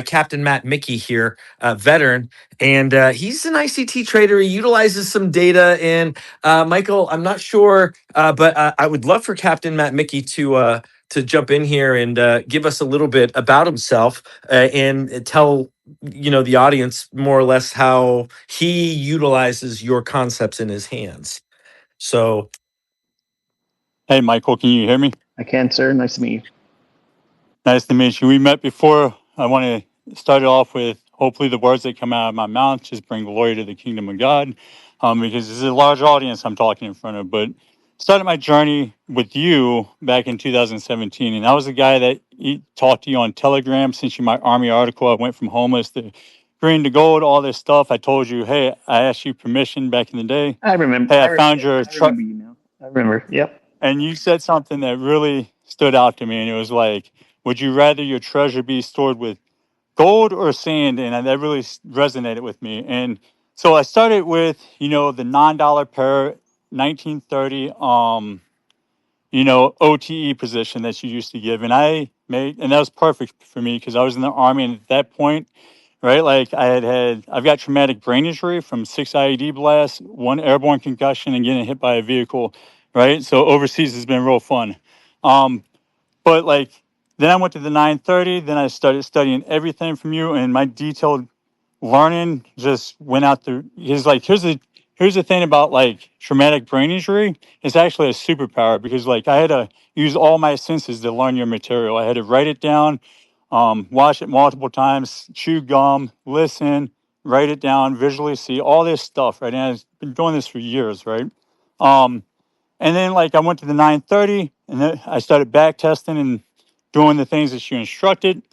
Speaker 2: Captain Matt Mickey here, veteran, and he's an ICT trader. He utilizes some data. And Michael, I'm not sure, but I would love for Captain Matt Mickey to jump in here and give us a little bit about himself and tell the audience more or less how he utilizes your concepts in his hands. So
Speaker 6: Hey, Michael, can you hear me?
Speaker 3: I can, sir. Nice to meet you.
Speaker 6: Nice to meet you. We met before. I want to start it off with hopefully the words that come out of my mouth just bring glory to the kingdom of God, because this is a large audience I'm talking in front of. But started my journey with you back in 2017, and I was the guy that talked to you on Telegram. Since you my Army article, I went from homeless to green to gold, all this stuff. I told you, hey, I asked you permission back in the day.
Speaker 3: I remember.
Speaker 6: Hey, I found your
Speaker 3: I remember you now. I remember. Yep.
Speaker 6: and you said something that really stood out to me, and it was like, would you rather your treasure be stored with gold or sand? And that really resonated with me. And so I started with, the $9 per 1930 OTE position that you used to give. And and that was perfect for me because I was in the Army. And at that point, right, like I've got traumatic brain injury from 6 IED blasts, 1 airborne concussion, and getting hit by a vehicle, right? So overseas has been real fun. But like, then I went to the 930, then I started studying everything from you, and my detailed learning just went out the. Here's the thing about like traumatic brain injury. It's actually a superpower because like I had to use all my senses to learn your material. I had to write it down, watch it multiple times, chew gum, listen, write it down, visually see all this stuff, right? And I've been doing this for years, right? Um, and then like I went to the 930 and then I started back testing and doing the things that you instructed.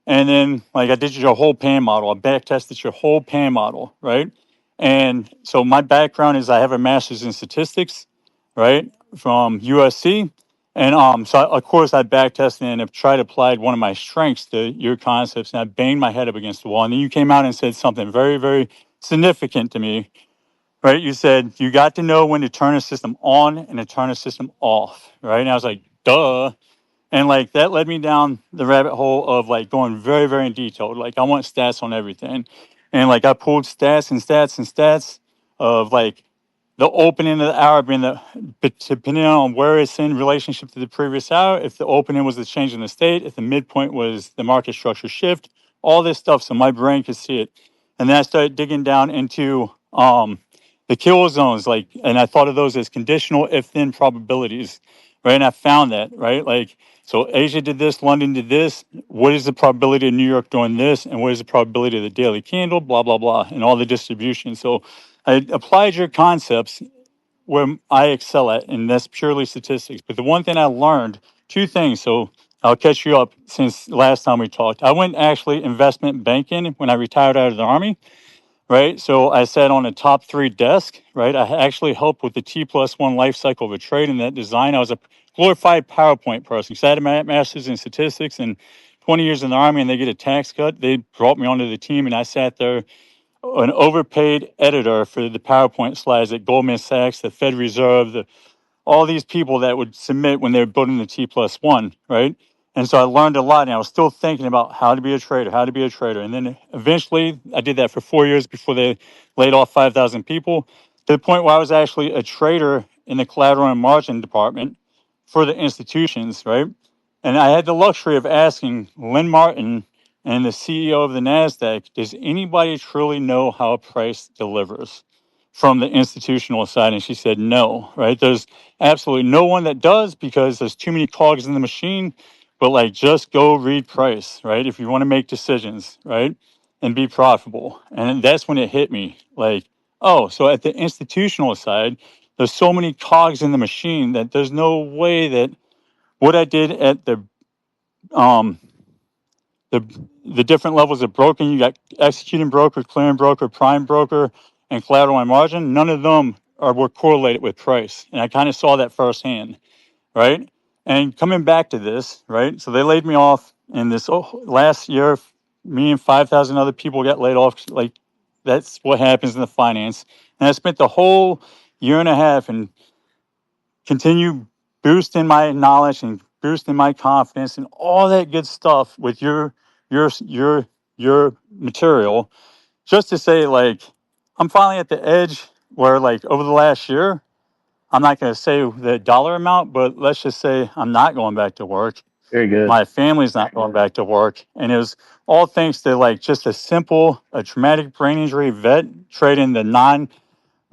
Speaker 6: And then like I did your whole PAN model. I back tested your whole PAN model, right? And so my background is I have a master's in statistics, right, from USC. And so of course I back tested and have tried to apply one of my strengths to your concepts, and I banged my head up against the wall. And then you came out and said something very, very significant to me, right? You said you got to know when to turn a system on and to turn a system off, right? And I was like, duh. And like that led me down the rabbit hole of like going very, very in detail. Like I want stats on everything. And like I pulled stats and stats and stats of like the opening of the hour being but depending on where it's in relationship to the previous hour, if the opening was the change in the state, if the midpoint was the market structure shift, all this stuff. So my brain could see it. And then I started digging down into the kill zones, like, and I thought of those as conditional if then probabilities, right? And I found that, right? Like, so Asia did this, London did this. What is the probability of New York doing this? And what is the probability of the daily candle, blah, blah, blah, and all the distribution. So I applied your concepts where I excel at, and that's purely statistics. But the one thing I learned, two things. So I'll catch you up since last time we talked. I went actually investment banking when I retired out of the Army, right? So I sat on a top 3 desk, right? I actually helped with the T+1 life cycle of a trade in that design. I was a glorified PowerPoint person because I had a master's in statistics and 20 years in the Army, and they get a tax cut. They brought me onto the team, and I sat there, an overpaid editor for the PowerPoint slides at Goldman Sachs, the Fed Reserve, all these people that would submit when they were building the T+1, right? And so I learned a lot, and I was still thinking about how to be a trader, how to be a trader. And then eventually I did that for 4 years before they laid off 5,000 people, to the point where I was actually a trader in the collateral and margin department for the institutions, right? And I had the luxury of asking Lynn Martin and the CEO of the NASDAQ, does anybody truly know how a price delivers from the institutional side? And she said, no, right? There's absolutely no one that does because there's too many cogs in the machine. But like, just go read price, right? If you want to make decisions, right? And be profitable. And that's when it hit me like, oh, so at the institutional side, there's so many cogs in the machine that there's no way that what I did at um the the different levels of broking, you got executing broker, clearing broker, prime broker, and collateral and margin. None of them were correlated with price, and I kind of saw that firsthand, right? And coming back to this, right? So they laid me off, and this last year, me and 5,000 other people got laid off. Like that's what happens in the finance. And I spent the whole year and a half and continue boosting my knowledge and boosting my confidence and all that good stuff with your material, just to say like I'm finally at the edge where like over the last year, I'm not going to say the dollar amount, but let's just say I'm not going back to work.
Speaker 3: Very good.
Speaker 6: My family's not going back to work, and it was all thanks to like just a traumatic brain injury vet trading the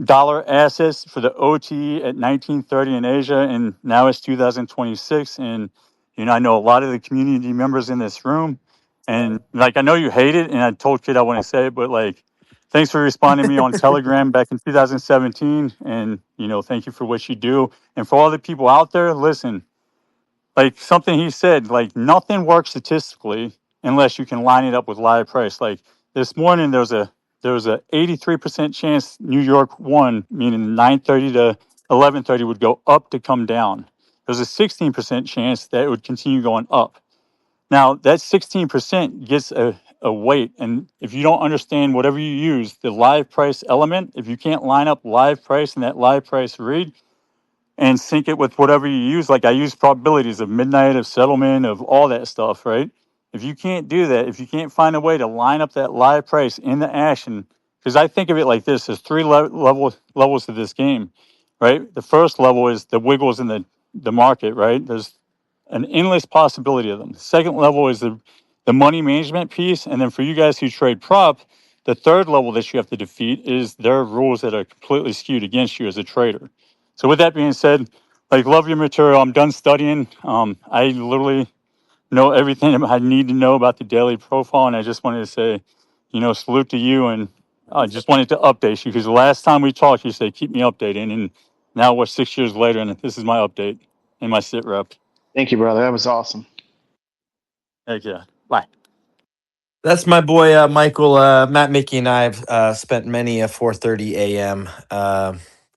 Speaker 6: dollar assets for the OTE at 1930 in Asia, and now it's 2026. And I know a lot of the community members in this room, and like I know you hate it, and I told Kid I wouldn't say it, but like, thanks for responding to me on Telegram back in 2017, and thank you for what you do, and for all the people out there, listen. Like something he said, like nothing works statistically unless you can line it up with live price. Like this morning, there was a 83% chance New York won, meaning 9:30 to 11:30 would go up to come down. There's a 16% chance that it would continue going up. Now that 16% gets a weight, and if you don't understand whatever you use, the live price element, if you can't line up live price and that live price read and sync it with whatever you use. Like I use probabilities of midnight, of settlement, of all that stuff, right? If you can't do that, if you can't find a way to line up that live price in the action, because I think of it like this: there's three levels to this game, right? The first level is the wiggles in the market, right? There's an endless possibility of them. The second level is the money management piece, and then for you guys who trade prop, the third level that you have to defeat is their rules that are completely skewed against you as a trader. So with that being said, like love your material. I'm done studying. I literally know everything I need to know about the daily profile, and I just wanted to say, salute to you, and I just wanted to update you because the last time we talked, you said keep me updated, and now we're 6 years later, and this is my update and my sit rep.
Speaker 3: Thank you, brother. That was awesome.
Speaker 6: Heck yeah, bye.
Speaker 2: That's my boy Michael. Matt, Mickey, and I have spent many a 4:30 a.m.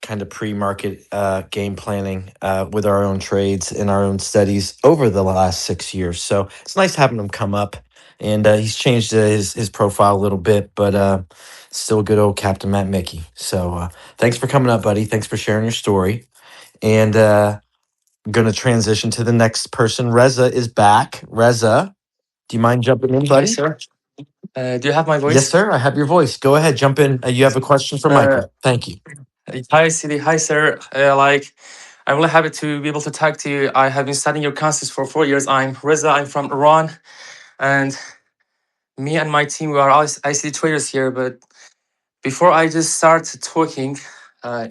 Speaker 2: Kind of pre-market game planning with our own trades and our own studies over the last 6 years. So it's nice having him come up, and he's changed his profile a little bit, but still good old Captain Matt Mickey. So thanks for coming up, buddy. Thanks for sharing your story, and I'm gonna transition to the next person. Reza is back. Reza, do you mind jumping in,
Speaker 7: Hi,
Speaker 2: buddy?
Speaker 7: sir. Do you have my
Speaker 2: Yes,
Speaker 7: voice?
Speaker 2: sir. I have your voice. Go ahead, jump in. You have a question for
Speaker 7: Uh,
Speaker 2: Michael. Thank you.
Speaker 7: Hi, CD. Hi, sir. I'm really happy to be able to talk to you. I have been studying your concepts for 4 years. I'm Reza. I'm from Iran, and me and my team we are all ICT traders here. But before I just start talking, uh,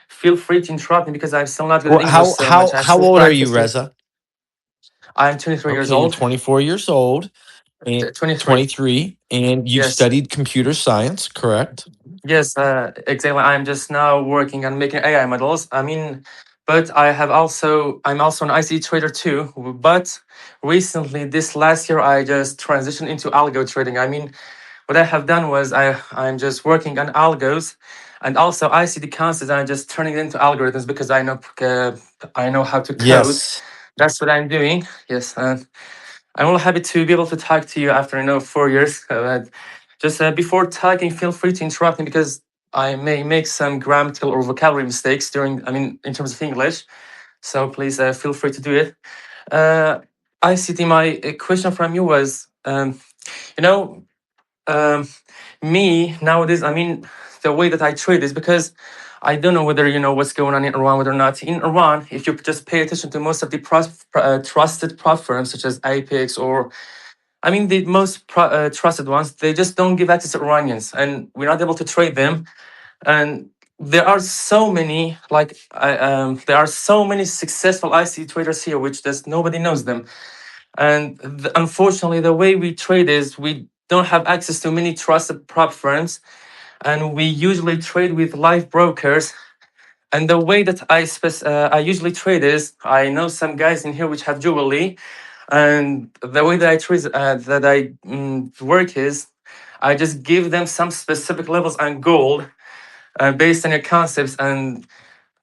Speaker 7: feel free to interrupt me because I'm still not good at
Speaker 2: Well,
Speaker 7: English so much. I'm
Speaker 2: how
Speaker 7: still
Speaker 2: old are you,
Speaker 7: practicing.
Speaker 2: Reza?
Speaker 7: I'm 23 years
Speaker 2: Okay, you're
Speaker 7: old.
Speaker 2: 24 years old and
Speaker 7: 23.
Speaker 2: 23, and you've
Speaker 7: Yes.
Speaker 2: studied computer science, correct?
Speaker 7: Yes, exactly. I'm just now working on making AI models. I mean, but I'm also an ICT trader too. But recently, this last year, I just transitioned into algo trading. I mean, what I have done was I'm just working on algos, and also I see the concepts and I'm just turning it into algorithms because I know how to code.
Speaker 2: Yes.
Speaker 7: That's what I'm doing. Yes, and I'm really happy to be able to talk to you after 4 years. Just before talking, feel free to interrupt me because I may make some grammatical or vocabulary mistakes in terms of English. So please feel free to do it. Uh, ICT, my question from you was, you know, um, me nowadays, the way that I trade is because I don't know whether you know what's going on in Iran, whether or not. In Iran, if you just pay attention to most of the trusted prop firms such as Apex or I mean, the most trusted ones, they just don't give access to Iranians, and we're not able to trade them. And there are so many, there are so many successful IC traders here, which just nobody knows them. And unfortunately, the way we trade is we don't have access to many trusted prop firms, and we usually trade with live brokers. And the way that I usually trade is I know some guys in here which have jewelry, and the way that I work is I just give them some specific levels on gold based on your concepts, and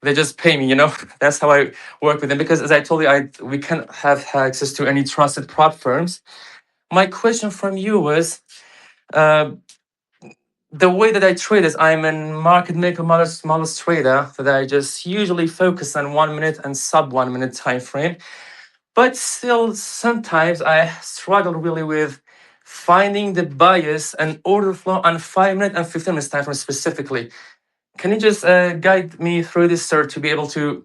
Speaker 7: they just pay me. That's how I work with them, because as I told you, we can't have access to any trusted prop firms. My question from you was, uh, the way that I trade is I'm a market maker models trader that I just usually focus on 1 minute and sub 1 minute time frame. But still, sometimes I struggle really with finding the bias and order flow on 5 minute and 15 minute time frame specifically. Can you just guide me through this, sir, to be able to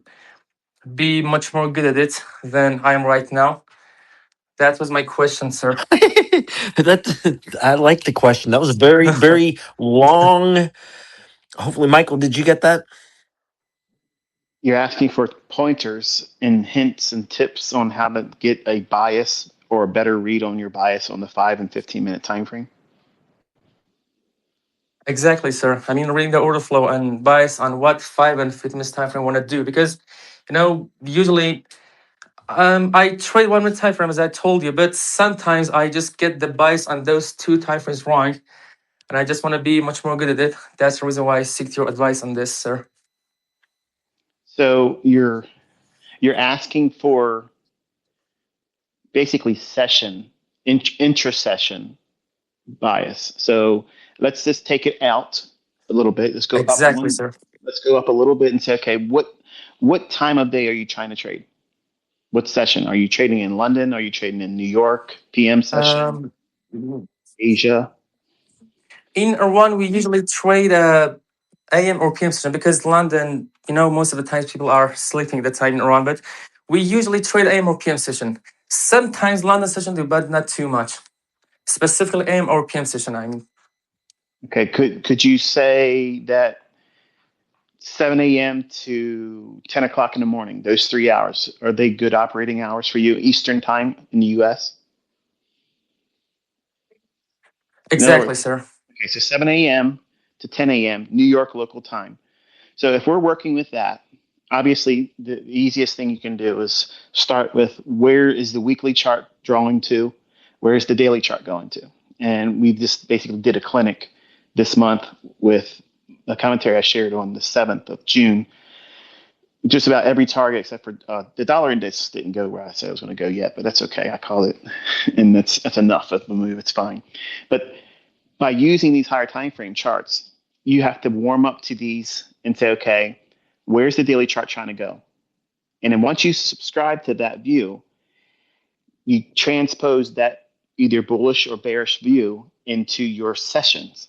Speaker 7: be much more good at it than I am right now? That was my question, sir.
Speaker 2: I like the question. That was very, very long. Hopefully, Michael, did you get that?
Speaker 3: You're asking for pointers and hints and tips on how to get a bias or a better read on your bias on the 5 and 15-minute time frame.
Speaker 7: Exactly, sir. I mean, reading the order flow and bias on what 5 and 15 minutes time frame I want to do, because usually I trade 1 minute time frame as I told you, but sometimes I just get the bias on those two time frames wrong, and I just want to be much more good at it. That's the reason why I seek your advice on this, sir.
Speaker 3: So you're asking for basically intra-session bias. So let's just take it out a little bit. Let's go up
Speaker 7: Exactly,
Speaker 3: one.
Speaker 7: sir.
Speaker 3: Let's go up a little bit and say, okay, what time of day are you trying to trade? What session? Are you trading in London? Are you trading in New York? PM session?
Speaker 7: Um,
Speaker 3: Asia?
Speaker 7: in Iran, we usually trade AM or PM session, because London, most of the times people are sleeping at the time in Iran, but we usually trade AM or PM session. Sometimes London session too, but not too much. Specifically AM or PM session, I mean.
Speaker 3: Okay. Could you say that 7 a.m. to 10 o'clock in the morning, those 3 hours, are they good operating hours for you, Eastern time in the US? In other
Speaker 7: Exactly,
Speaker 3: words,
Speaker 7: sir.
Speaker 3: okay, so 7 a.m. to 10 a.m., New York local time. So if we're working with that, obviously the easiest thing you can do is start with where is the weekly chart drawing to, where is the daily chart going to, and we just basically did a clinic this month with a commentary I shared on the 7th of June. Just about every target except for the dollar index didn't go where I said it was going to go yet, but that's okay. I called it, and that's enough of a move. It's fine. But by using these higher time frame charts, you have to warm up to these and say, okay, where's the daily chart trying to go? And then once you subscribe to that view, you transpose that either bullish or bearish view into your sessions.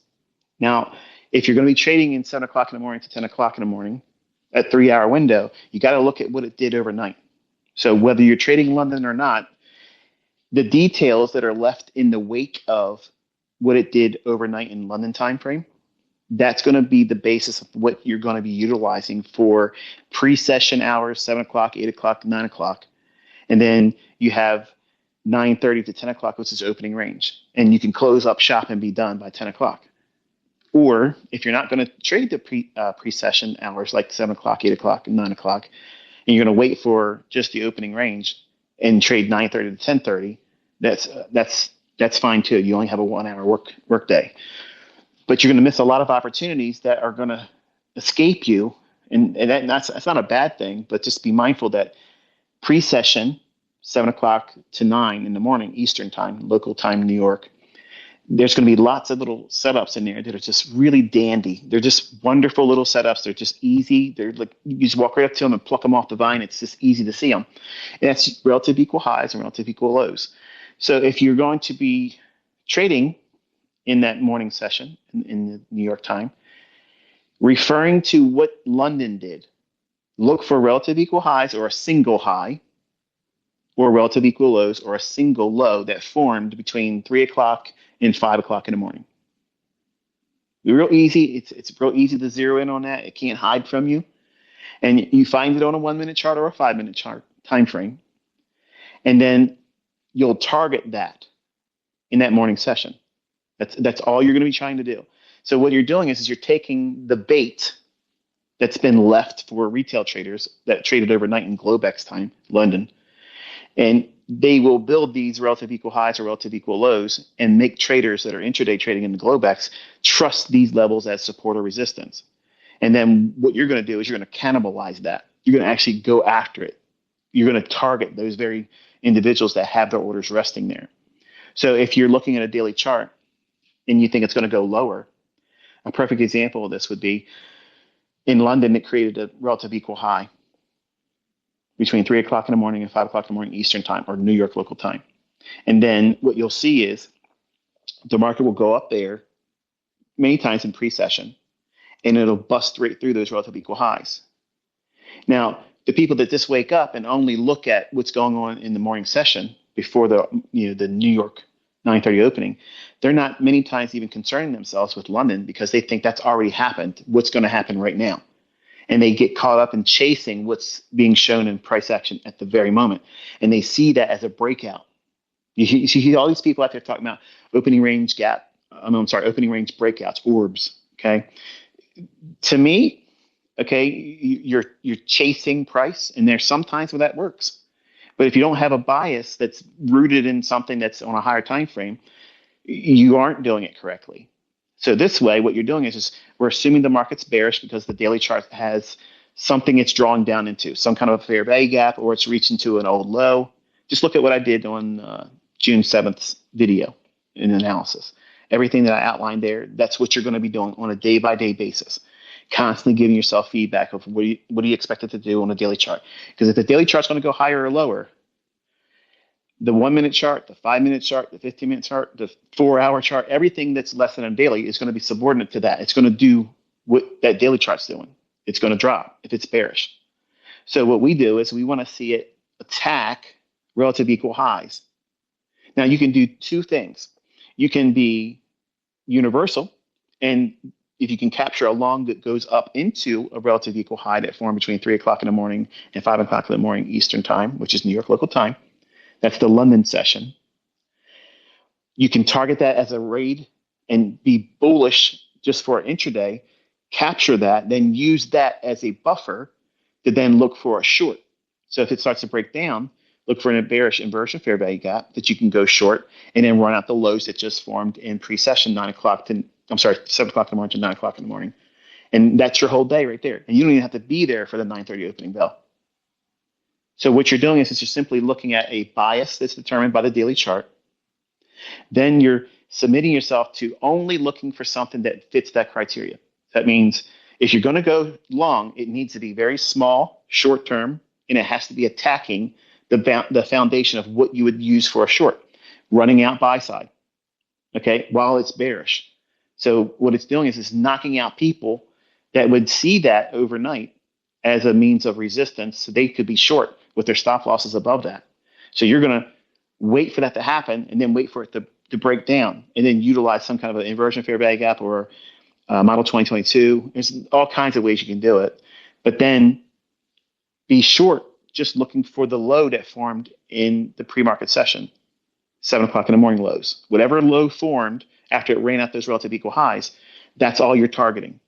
Speaker 3: Now, if you're going to be trading in 7 o'clock in the morning to 10 o'clock in the morning, that 3 hour window, you got to look at what it did overnight. So whether you're trading London or not, the details that are left in the wake of what it did overnight in London time frame, that's going to be the basis of what you're going to be utilizing for pre-session hours, 7 o'clock, 8 o'clock, 9 o'clock. And then you have 9:30 to 10 o'clock, which is opening range. And you can close up shop and be done by 10 o'clock. Or if you're not going to trade the pre-session hours like 7 o'clock, 8 o'clock, and 9 o'clock, and you're going to wait for just the opening range and trade 9:30 to 10:30, that's fine too. You only have a 1 hour work day. But you're going to miss a lot of opportunities that are going to escape you. And that's not a bad thing, but just be mindful that pre-session, 7 o'clock to 9 in the morning, Eastern time, local time, New York, there's going to be lots of little setups in there that are just really dandy. They're just wonderful little setups. They're just easy. They're like, you just walk right up to them and pluck them off the vine. It's just easy to see them. And that's relative equal highs and relative equal lows. So if you're going to be trading in that morning session in the New York time, referring to what London did, look for relative equal highs or a single high or relative equal lows or a single low that formed between 3 o'clock and 5 o'clock in the morning. Real easy. It's real easy to zero in on that. It can't hide from you. And you find it on a 1 minute chart or a 5 minute chart time frame. And then you'll target that in that morning session. That's all you're going to be trying to do. So what you're doing is you're taking the bait that's been left for retail traders that traded overnight in Globex time, London, and they will build these relative equal highs or relative equal lows and make traders that are intraday trading in the Globex trust these levels as support or resistance. And then what you're going to do is you're going to cannibalize that. You're going to actually go after it. You're going to target those very individuals that have their orders resting there. So if you're looking at a daily chart and you think it's going to go lower, a perfect example of this would be in London, it created a relative equal high between 3 o'clock in the morning and 5 o'clock in the morning Eastern time or New York local time. And then what you'll see is the market will go up there many times in pre-session, and it'll bust right through those relative equal highs. Now, the people that just wake up and only look at what's going on in the morning session before the New York 9:30 opening, they're not many times even concerning themselves with London because they think that's already happened. What's going to happen right now? And they get caught up in chasing what's being shown in price action at the very moment. And they see that as a breakout. You see all these people out there talking about opening range opening range breakouts, orbs. Okay. To me, okay, you're chasing price, and there's sometimes where that works. But if you don't have a bias that's rooted in something that's on a higher time frame, you aren't doing it correctly. So this way, what you're doing is we're assuming the market's bearish because the daily chart has something it's drawing down into, some kind of a fair value gap, or it's reaching to an old low. Just look at what I did on June 7th video in analysis. Everything that I outlined there, that's what you're going to be doing on a day-by-day basis. Constantly giving yourself feedback of what do you expect it to do on a daily chart. Because if the daily chart's going to go higher or lower, the 1 minute chart, the 5 minute chart, the 15-minute chart, the 4 hour chart, everything that's less than a daily is going to be subordinate to that. It's going to do what that daily chart's doing. It's going to drop if it's bearish. So what we do is we want to see it attack relative equal highs. Now you can do two things. You can be universal, and if you can capture a long that goes up into a relative equal high that formed between 3 o'clock in the morning and 5 o'clock in the morning Eastern time, which is New York local time, that's the London session. You can target that as a raid and be bullish just for intraday, capture that, then use that as a buffer to then look for a short. So if it starts to break down, look for a bearish inversion fair value gap that you can go short and then run out the lows that just formed in pre-session 7 o'clock in the morning to 9 o'clock in the morning. And that's your whole day right there. And you don't even have to be there for the 9:30 opening bell. So what you're doing is you're simply looking at a bias that's determined by the daily chart. Then you're submitting yourself to only looking for something that fits that criteria. That means if you're going to go long, it needs to be very small, short term, and it has to be attacking the foundation of what you would use for a short, running out buy side, okay, while it's bearish. So what it's doing is it's knocking out people that would see that overnight as a means of resistance, so they could be short with their stop losses above that. So you're going to wait for that to happen and then wait for it to break down and then utilize some kind of an inversion fair value gap or model 2022. There's all kinds of ways you can do it. But then be short, just looking for the low that formed in the pre-market session, 7 o'clock in the morning lows. Whatever low formed after it ran out those relative equal highs, that's all you're targeting.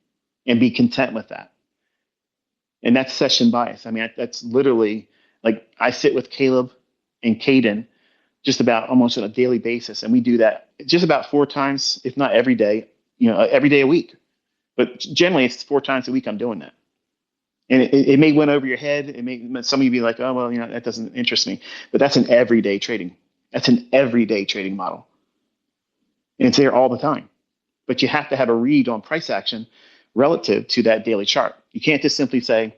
Speaker 3: And be content with that. And that's session bias. I mean, that's literally, like, I sit with Caleb and Caden just about almost on a daily basis. And we do that just about 4 times, if not every day, every day a week. But generally, it's 4 times a week I'm doing that. And it may went over your head. It may, some of you be like, oh, well, that doesn't interest me. But that's an everyday trading. That's an everyday trading model. And it's there all the time. But you have to have a read on price action relative to that daily chart. You can't just simply say,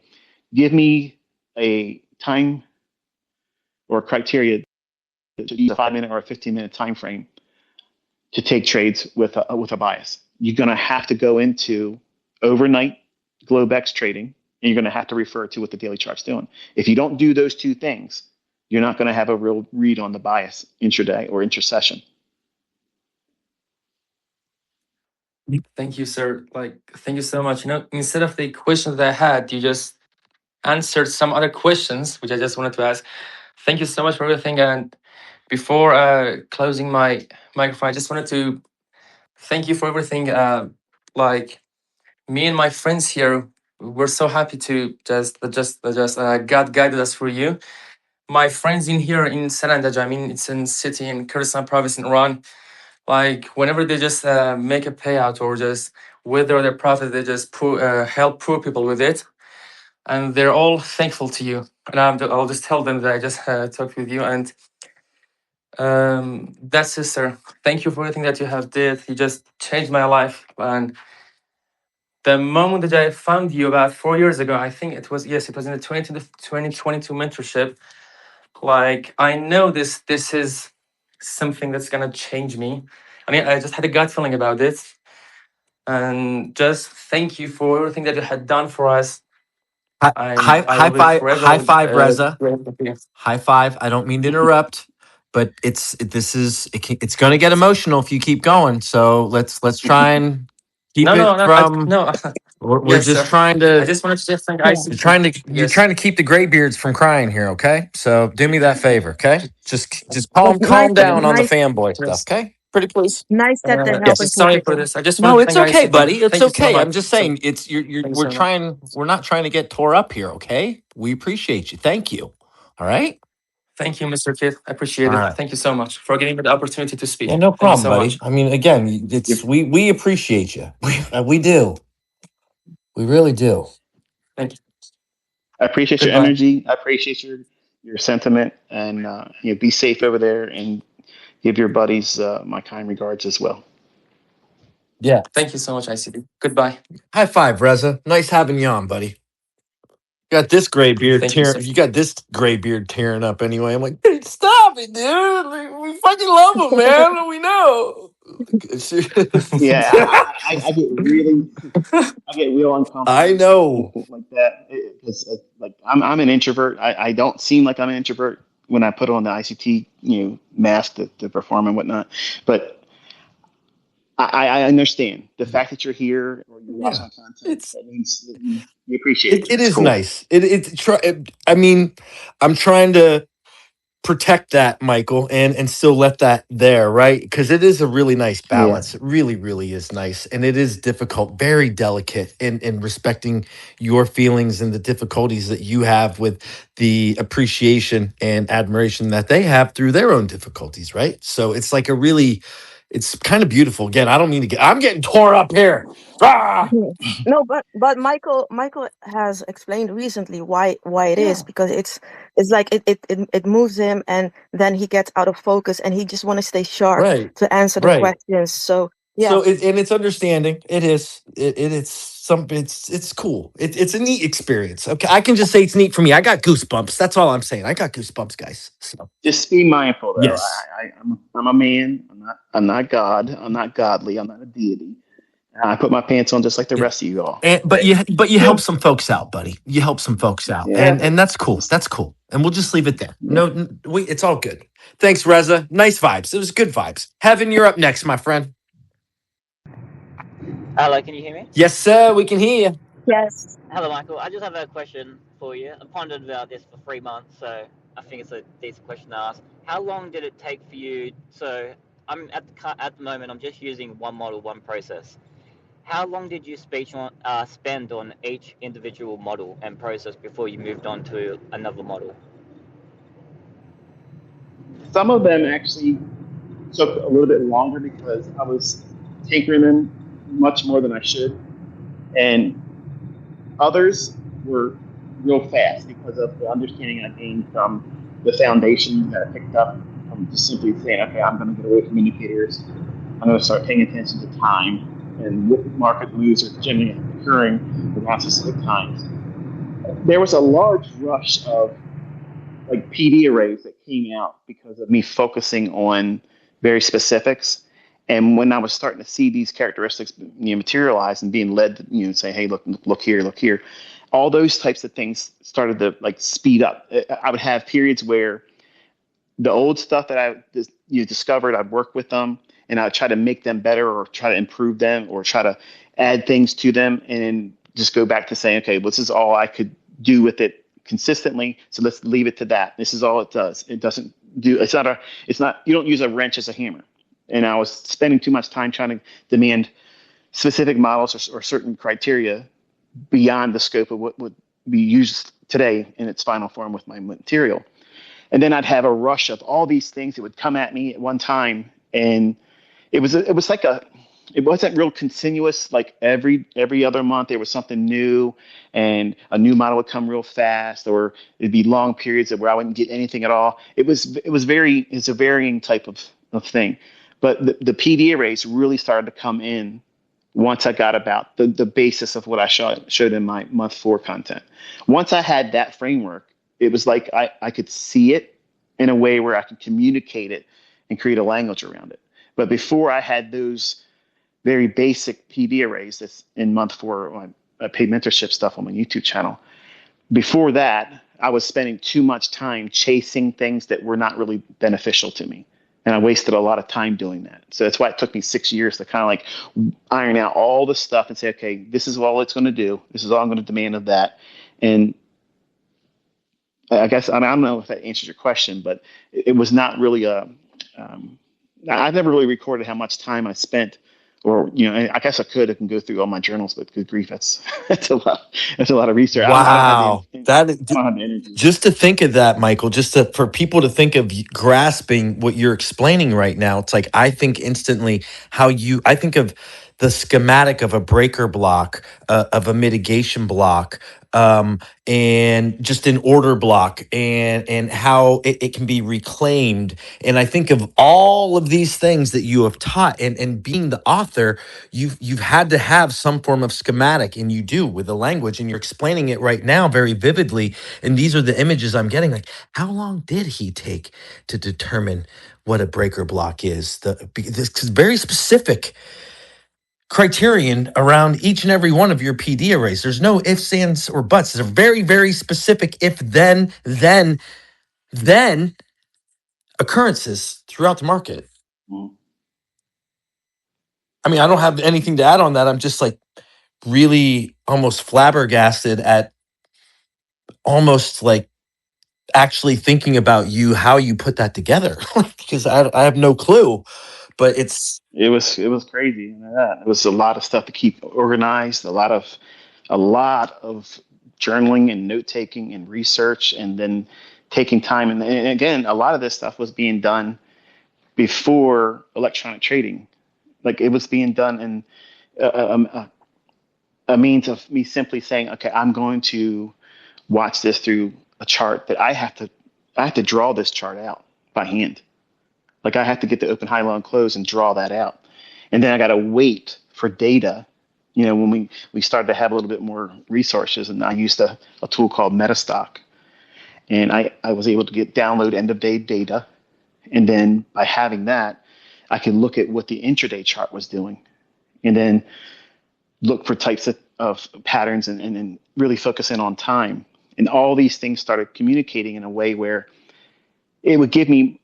Speaker 3: give me a time or criteria to use a 5-minute or a 15-minute time frame to take trades with a bias. You're going to have to go into overnight Globex trading, and you're going to have to refer to what the daily chart's doing. If you don't do those two things, you're not going to have a real read on the bias intraday or intrasession.
Speaker 7: Thank you, sir. Like, thank you so much. Instead of the questions that I had, you just answered some other questions, which I just wanted to ask. Thank you so much for everything. And before closing my microphone, I just wanted to thank you for everything. Like, me and my friends here, we're so happy to just God guided us for you. My friends in here in Sanandaj, I mean, it's in city in Kurdistan province in Iran. Like, whenever they just make a payout or just withdraw their profit, they just help poor people with it, and they're all thankful to you. And I'll just tell them that I just talked with you, and that's it, sir. Thank you for everything that you have did. You just changed my life. And the moment that I found you about 4 years ago, I think it was, yes, it was in the 2022 mentorship. Like, I know this is something that's gonna change me. I mean, I just had a gut feeling about it. And just thank you for everything that you had done for us. I will be
Speaker 2: High
Speaker 7: forever
Speaker 2: five, Reza.
Speaker 7: grateful to you.
Speaker 2: High five. I don't mean to interrupt, but it's going to get emotional if you keep going. So let's try and keep
Speaker 7: No, no,
Speaker 2: it
Speaker 7: no,
Speaker 2: from.
Speaker 7: no.
Speaker 2: We're
Speaker 7: Yes,
Speaker 2: just
Speaker 7: sir.
Speaker 2: trying
Speaker 7: I
Speaker 2: to.
Speaker 7: just wanted to just thank
Speaker 1: Yeah.
Speaker 2: You're
Speaker 7: ICT.
Speaker 2: trying to. You're
Speaker 7: Yes,
Speaker 2: trying to keep the graybeards from crying here. Okay, so do me that favor. Okay, just
Speaker 1: But
Speaker 2: calm down on the
Speaker 1: nice,
Speaker 2: fanboy stuff.
Speaker 7: yes.
Speaker 2: Okay, pretty please.
Speaker 1: nice that they're helping
Speaker 7: Just
Speaker 2: Yes.
Speaker 1: people.
Speaker 7: sorry for this. I just
Speaker 2: No,
Speaker 7: wanted to
Speaker 2: it's
Speaker 7: thank
Speaker 2: okay,
Speaker 7: ICT.
Speaker 2: buddy. It's
Speaker 7: Thank you so
Speaker 2: okay. I'm
Speaker 7: much.
Speaker 2: just
Speaker 7: So,
Speaker 2: saying you're
Speaker 7: thank you
Speaker 2: we're
Speaker 7: so much.
Speaker 2: trying we're not trying to get tore up here, okay? We appreciate you. Thank you. All right?
Speaker 7: Thank you, Mr. Kid. I appreciate
Speaker 2: All
Speaker 7: it.
Speaker 2: right.
Speaker 7: Thank you so much for giving me the opportunity to
Speaker 2: Yeah,
Speaker 7: speak.
Speaker 2: no
Speaker 7: Thank you
Speaker 2: problem,
Speaker 7: so
Speaker 2: buddy.
Speaker 7: much.
Speaker 2: I mean, again, it's
Speaker 3: You're,
Speaker 2: we appreciate you. We do. We really do.
Speaker 7: Thank you.
Speaker 3: I appreciate your
Speaker 7: Goodbye.
Speaker 3: energy. I appreciate your sentiment, and be safe over there, and give your buddies my kind regards as well.
Speaker 2: Yeah.
Speaker 7: Thank you so much, ICT. Goodbye.
Speaker 2: High five, Reza. Nice having you on, buddy. Got this gray beard
Speaker 7: Thank you, sir.
Speaker 2: tearing. You got this gray beard tearing up anyway. I'm like, "Dude, stop it, dude. Like, we fucking love him, man. We know.
Speaker 3: Yeah, I get really, I get real
Speaker 2: I
Speaker 3: uncomfortable
Speaker 2: know.
Speaker 3: like that because like I'm an introvert. I don't seem like I'm an introvert when I put on the ICT mask to perform and whatnot. But I understand the fact that you're here or you're watching
Speaker 2: Yeah.
Speaker 3: my content.
Speaker 2: It's
Speaker 3: That means that you appreciate it.
Speaker 2: it
Speaker 3: It's
Speaker 2: is
Speaker 3: cool.
Speaker 2: nice. I mean, I'm trying to protect that, Michael, and still let that there, right? Because it is a really nice
Speaker 3: Yeah.
Speaker 2: balance. It really, really is nice. And it is difficult, very delicate in respecting your feelings and the difficulties that you have with the appreciation and admiration that they have through their own difficulties, right? So it's like it's kind of beautiful. Again, I don't mean to I'm getting tore up here. Ah!
Speaker 1: No, but Michael has explained recently why it is
Speaker 2: Yeah,
Speaker 1: because it's like it moves him and then he gets out of focus and he just want to stay sharp
Speaker 2: right,
Speaker 1: to answer the
Speaker 2: right.
Speaker 1: questions. So yeah,
Speaker 2: So and it's understanding. It is. It's some. It's cool. It's a neat experience. Okay, I can just say it's neat for me. I got goosebumps. That's all I'm saying. I got goosebumps, guys. So
Speaker 3: Just be mindful, though.
Speaker 2: yes,
Speaker 3: I'm a man. I'm not God. I'm not godly. I'm not a deity. I put my pants on just like the
Speaker 2: yeah.
Speaker 3: rest of you all.
Speaker 2: And
Speaker 3: Okay.
Speaker 2: but you help
Speaker 3: So
Speaker 2: some folks out, buddy. You help some folks out,
Speaker 3: yeah,
Speaker 2: and that's cool.
Speaker 3: just
Speaker 2: That's cool. And we'll just leave it there.
Speaker 3: yeah.
Speaker 2: No, it's all good. Thanks, Reza. Nice vibes. It was good vibes. Heaven, you're up next, my friend.
Speaker 8: Hello, can you hear me?
Speaker 2: Yes, sir. We can hear you.
Speaker 1: yes.
Speaker 8: Hello, Michael. I just have a question for you. I pondered about this for 3 months, so I think it's a decent question to ask. How long did it take for you? So I'm at the moment. I'm just using one model, one process. How long did you spend on each individual model and process before you moved on to another model?
Speaker 3: Some of them actually took a little bit longer because I was tinkering them much more than I should, and others were real fast because of the understanding I gained from the foundation that I picked up from just simply saying, okay, I'm going to get away from indicators. I'm going to start paying attention to time and what market moves are generally occurring around specific times. There was a large rush of like PD arrays that came out because of me focusing on very specifics. And when I was starting to see these characteristics, materialize and being led, to, say, hey, look here, all those types of things started to like speed up. I would have periods where the old stuff that discovered, I'd work with them and I'd try to make them better or try to improve them or try to add things to them and then just go back to saying, okay, well, this is all I could do with it consistently. So let's leave it to that. This is all it does. It doesn't do, you don't use a wrench as a hammer. And I was spending too much time trying to demand specific models or certain criteria beyond the scope of what would be used today in its final form with my material. And then I'd have a rush of all these things that would come at me at one time, and it wasn't real continuous. Like every other month there was something new, and a new model would come real fast, or it'd be long periods where I wouldn't get anything at all. It's a varying type of thing. But the PD arrays really started to come in once I got about the basis of what I showed in my month 4 content. Once I had that framework, it was like I could see it in a way where I could communicate it and create a language around it. But before I had those very basic PD arrays that's in month 4 on paid mentorship stuff on my YouTube channel, before that, I was spending too much time chasing things that were not really beneficial to me. And I wasted a lot of time doing that. So that's why it took me 6 years to kind of like iron out all the stuff and say, okay, this is all it's going to do. This is all I'm going to demand of that. And I guess, I don't know if that answers your question, but it was not really I've never really recorded how much time I spent, or, I guess I can go through all my journals, but good grief, that's a lot of research. I don't have
Speaker 2: Wow.
Speaker 3: I don't have the energy.
Speaker 2: Just to think of that, Michael, for people to think of grasping what you're explaining right now, it's like I think instantly I think of the schematic of a breaker block, of a mitigation block, and just an order block, and how it can be reclaimed. And I think of all of these things that you have taught, and being the author, you've had to have some form of schematic, and you do with the language, and you're explaining it right now very vividly. And these are the images I'm getting. Like, how long did he take to determine what a breaker block is? This is very specific criterion around each and every one of your PD arrays. There's no ifs, ands, or buts. They're very, very specific if then occurrences throughout the market.
Speaker 3: Mhm.
Speaker 2: I mean, I don't have anything to add on that. I'm just like really almost flabbergasted at almost like actually thinking about how you put that together, because I have no clue, but
Speaker 3: It was crazy. It was a lot of stuff to keep organized, a lot of journaling and note taking and research, and then taking time. And again, a lot of this stuff was being done before electronic trading. Like, it was being done in a means of me simply saying, okay, I'm going to watch this through a chart that I have to draw this chart out by hand. Like, I have to get the open, high, low, and close and draw that out. And then I got to wait for data. When we started to have a little bit more resources, and I used a tool called Metastock, and I was able to download end of day data. And then by having that, I could look at what the intraday chart was doing, and then look for types of patterns, and then really focus in on time. And all these things started communicating in a way where it would give me,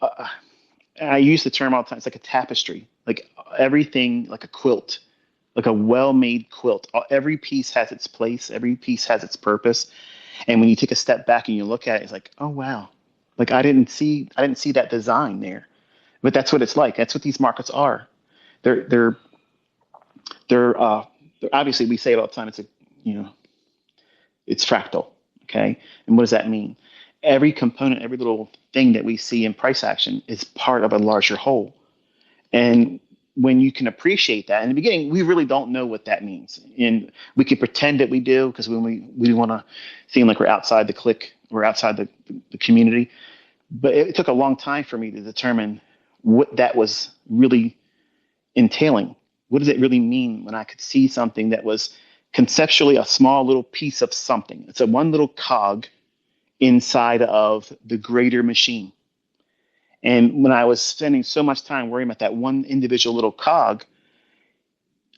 Speaker 3: I use the term all the time, it's like a tapestry, like everything, like a quilt, like a well-made quilt. Every piece has its place, every piece has its purpose. And when you take a step back and you look at it, it's like, oh wow, like I didn't see that design there. But that's what it's like. That's what these markets are. They're obviously, we say it all the time. It's fractal. Okay, and what does that mean? Every component, every little thing that we see in price action is part of a larger whole. And when you can appreciate that, in the beginning, we really don't know what that means, and we can pretend that we do, because when we want to seem like we're outside the clique, we're outside the community. But it took a long time for me to determine what that was really entailing. What does it really mean when I could see something that was conceptually a small little piece of something? It's a one little cog inside of the greater machine. And when I was spending so much time worrying about that one individual little cog,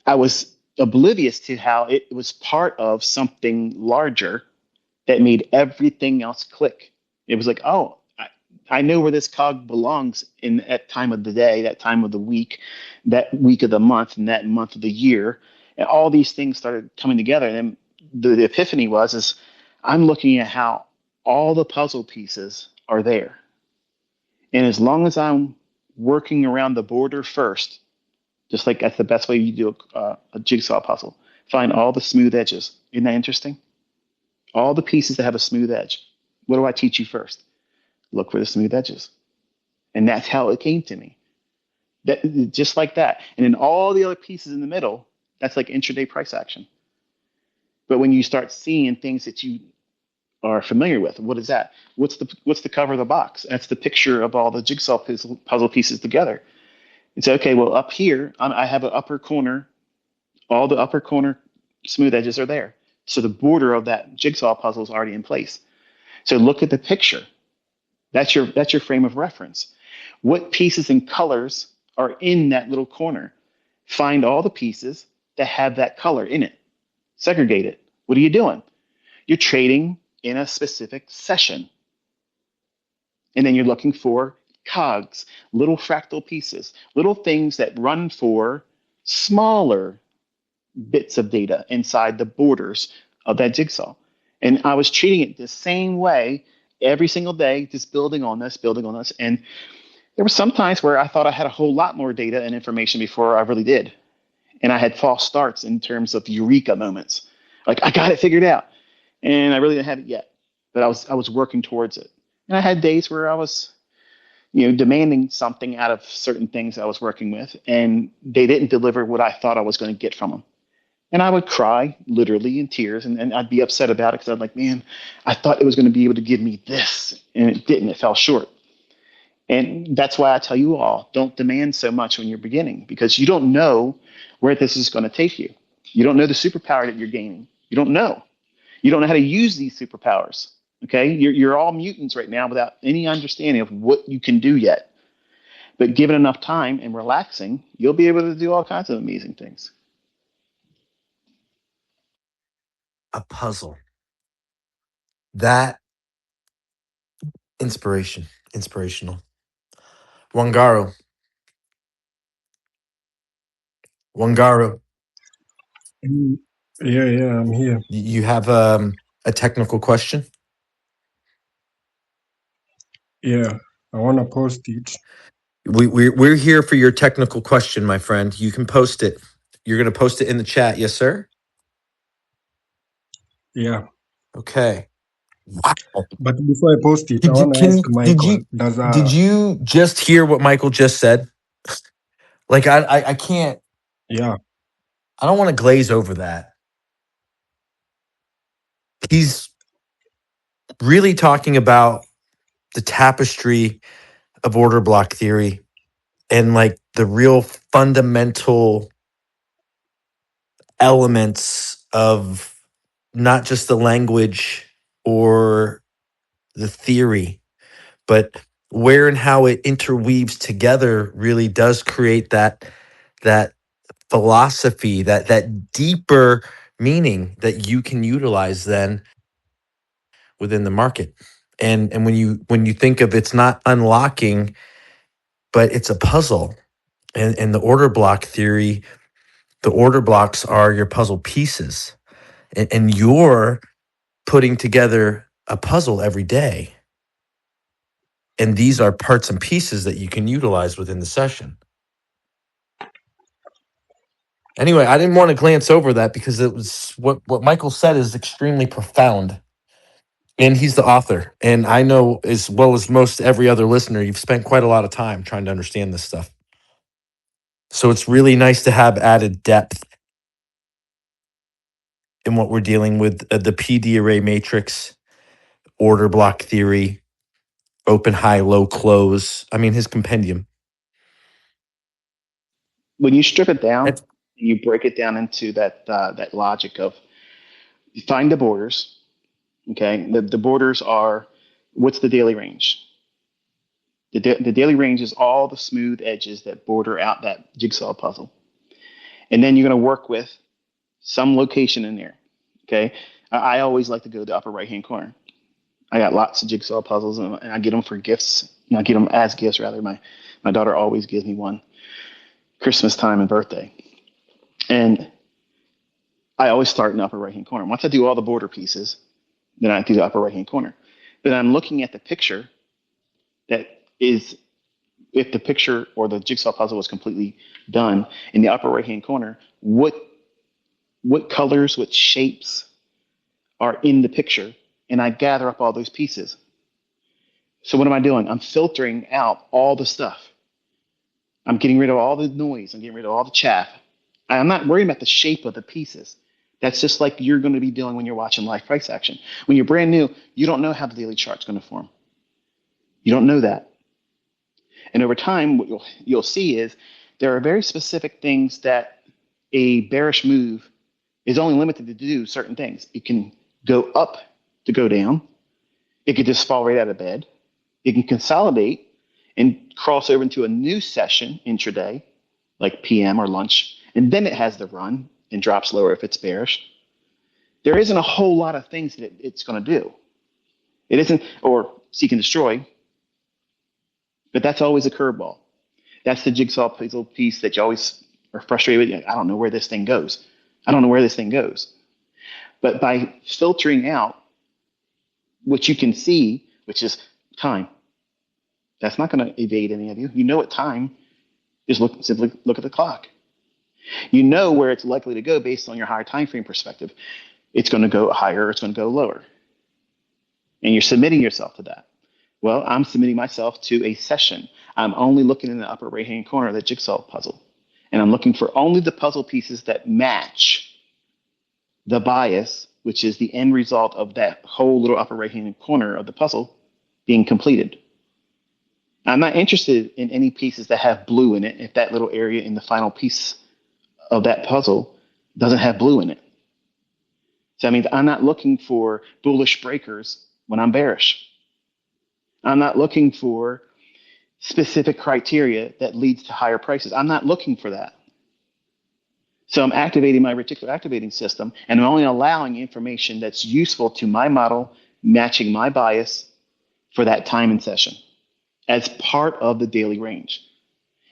Speaker 3: I was oblivious to how it was part of something larger that made everything else click. It was like, oh, I know where this cog belongs in that time of the day, that time of the week, that week of the month, and that month of the year. And all these things started coming together. And then the epiphany is I'm looking at how all the puzzle pieces are there. And as long as I'm working around the border first, just like that's the best way you do a jigsaw puzzle, find all the smooth edges. Isn't that interesting? All the pieces that have a smooth edge. What do I teach you first? Look for the smooth edges. And that's how it came to me. That just like that. And then all the other pieces in the middle, that's like intraday price action. But when you start seeing things that you are familiar with, what is that? What's the cover of the box? That's the picture of all the jigsaw puzzle pieces together. And so, okay, well, up here, I have an upper corner. All the upper corner smooth edges are there. So the border of that jigsaw puzzle is already in place. So look at the picture. That's your frame of reference. What pieces and colors are in that little corner? Find all the pieces that have that color in it. Segregate it. What are you doing? You're trading in a specific session. And then you're looking for cogs, little fractal pieces, little things that run for smaller bits of data inside the borders of that jigsaw. And I was treating it the same way every single day, just building on this, building on this. And there were some times where I thought I had a whole lot more data and information before I really did. And I had false starts in terms of eureka moments. Like, I got it figured out. And I really didn't have it yet. But I was working towards it. And I had days where I was, demanding something out of certain things I was working with, and they didn't deliver what I thought I was going to get from them. And I would cry, literally in tears, and I'd be upset about it because I'm like, man, I thought it was going to be able to give me this, and it didn't. It fell short. And that's why I tell you all, don't demand so much when you're beginning, because you don't know where this is going to take you. You don't know the superpower that you're gaining. You don't know. You don't know how to use these superpowers. Okay, you're all mutants right now without any understanding of what you can do yet. But given enough time and relaxing, you'll be able to do all kinds of amazing things.
Speaker 2: A puzzle. That inspirational. Wangaro. Wangaro,
Speaker 9: Mm, yeah, I'm here.
Speaker 2: you have a technical question?
Speaker 9: Yeah, I want to post it.
Speaker 2: We're here for your technical question, my friend. You can post it. You're going to post it in the chat, yes, sir?
Speaker 9: Yeah,
Speaker 2: Okay. Wow.
Speaker 9: but before I post it, I
Speaker 2: Did you
Speaker 9: want to ask
Speaker 2: can
Speaker 9: Michael. Does
Speaker 2: did you just hear what Michael just said? Like I can't.
Speaker 9: yeah,
Speaker 2: I don't want to glaze over that. He's really talking about the tapestry of order block theory and like the real fundamental elements of not just the language or the theory, but where and how it interweaves together really does create that philosophy, that deeper meaning that you can utilize then within the market. And when you think of, it's not unlocking, but it's a puzzle. And the order block theory, the order blocks are your puzzle pieces, and you're putting together a puzzle every day. And these are parts and pieces that you can utilize within the session. Anyway, I didn't want to glance over that because it was what Michael said is extremely profound. And he's the author. And I know, as well as most every other listener, you've spent quite a lot of time trying to understand this stuff. So it's really nice to have added depth in what we're dealing with, the PD array matrix, order block theory, open, high, low, close. I mean, his compendium.
Speaker 3: When you strip it down,
Speaker 2: That's-
Speaker 3: you break it down into that logic of you find the borders. Okay, the borders are what's the daily range? The daily range is all the smooth edges that border out that jigsaw puzzle. And then you're going to work with some location in there. Okay, I always like to go to the upper right hand corner. I got lots of jigsaw puzzles and I get them for gifts I get them as gifts rather. My daughter always gives me one Christmas time and birthday. And I always start in the upper right hand corner. Once I do all the border pieces, then I do the upper right hand corner. Then I'm looking at the picture that is, if the picture or the jigsaw puzzle was completely done in the upper right hand corner, what colors, what shapes are in the picture, and I gather up all those pieces. So what am I doing? I'm filtering out all the stuff. I'm getting rid of all the noise. I'm getting rid of all the chaff. I'm not worrying about the shape of the pieces. That's just like you're going to be doing when you're watching live price action. When you're brand new, you don't know how the daily chart's going to form. You don't know that. And over time, what you'll see is there are very specific things that a bearish move is only limited to do certain things. It can go up to go down. It could just fall right out of bed. It can consolidate and cross over into a new session intraday, like PM or lunch, and then it has the run and drops lower if it's bearish. There isn't a whole lot of things that it's going to do. It isn't, or seek and destroy, but that's always a curveball. That's the jigsaw puzzle piece that you always are frustrated with. I don't know where this thing goes. I don't know where this thing goes. But by filtering out what you can see, which is time, that's not going to evade any of you. You know what time is. Simply look at the clock. You know where it's likely to go based on your higher time frame perspective. It's going to go higher or it's going to go lower. And you're submitting yourself to that. Well, I'm submitting myself to a session. I'm only looking in the upper right-hand corner of the jigsaw puzzle. And I'm looking for only the puzzle pieces that match the bias, which is the end result of that whole little upper right-hand corner of the puzzle being completed. I'm not interested in any pieces that have blue in it if that little area in the final piece of that puzzle doesn't have blue in it. So that means I'm not looking for bullish breakers when I'm bearish. I'm not looking for specific criteria that leads to higher prices. I'm not looking for that. So I'm activating my reticular activating system, and I'm only allowing information that's useful to my model, matching my bias for that time and session as part of the daily range.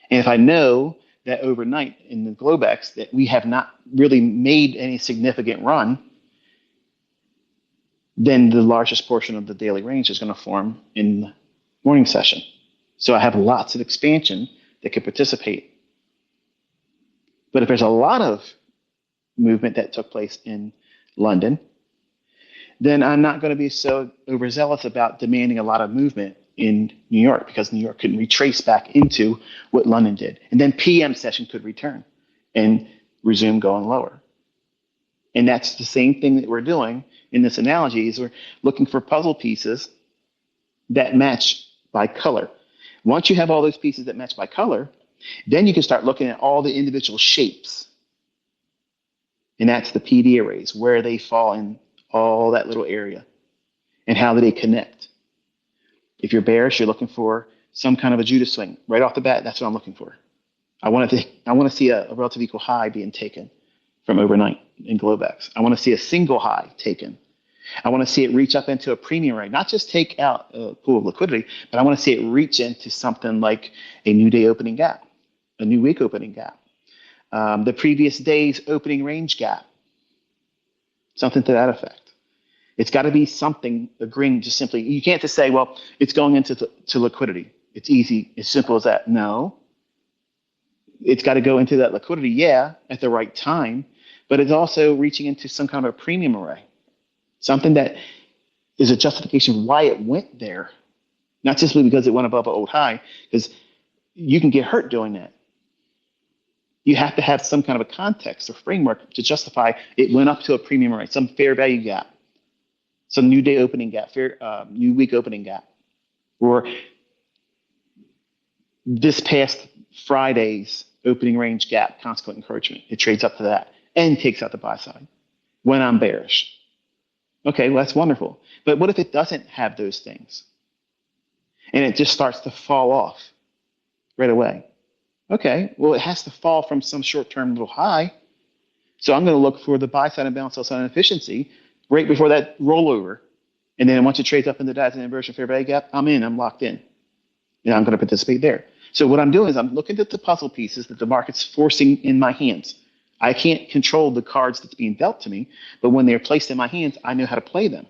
Speaker 3: And if I know that overnight in the Globex that we have not really made any significant run, then the largest portion of the daily range is going to form in the morning session. So I have lots of expansion that could participate. But if there's a lot of movement that took place in London, then I'm not going to be so overzealous about demanding a lot of movement in New York, because New York couldn't retrace back into what London did. And then PM session could return and resume going lower. And that's the same thing that we're doing in this analogy, is we're looking for puzzle pieces that match by color. Once you have all those pieces that match by color, then you can start looking at all the individual shapes. And that's the PD arrays, where they fall in all that little area and how do they connect. If you're bearish, you're looking for some kind of a Judas swing. Right off the bat, that's what I'm looking for. I want to see a relative equal high being taken from overnight in Globex. I want to see a single high taken. I want to see it reach up into a premium rate, not just take out a pool of liquidity, but I want to see it reach into something like a new day opening gap, a new week opening gap, the previous day's opening range gap, something to that effect. It's got to be something agreeing just simply. You can't just say, well, it's going into to liquidity. It's easy, as simple as that. No. It's got to go into that liquidity, yeah, at the right time, but it's also reaching into some kind of a premium array, something that is a justification why it went there, not just because it went above an old high, because you can get hurt doing that. You have to have some kind of a context or framework to justify it went up to a premium array, some fair value gap, some new day opening gap, new week opening gap, or this past Friday's opening range gap, consequent encouragement. It trades up to that and takes out the buy side when I'm bearish. Okay, well, that's wonderful. But what if it doesn't have those things and it just starts to fall off right away? Okay, well, it has to fall from some short-term little high. So I'm going to look for the buy side and balance sell side inefficiency right before that rollover. And then once it trades up into that as an inversion fair value gap, I'm in, I'm locked in. and I'm going to participate there. So what I'm doing is I'm looking at the puzzle pieces that the market's forcing in my hands. I can't control the cards that's being dealt to me, but when they're placed in my hands, I know how to play them.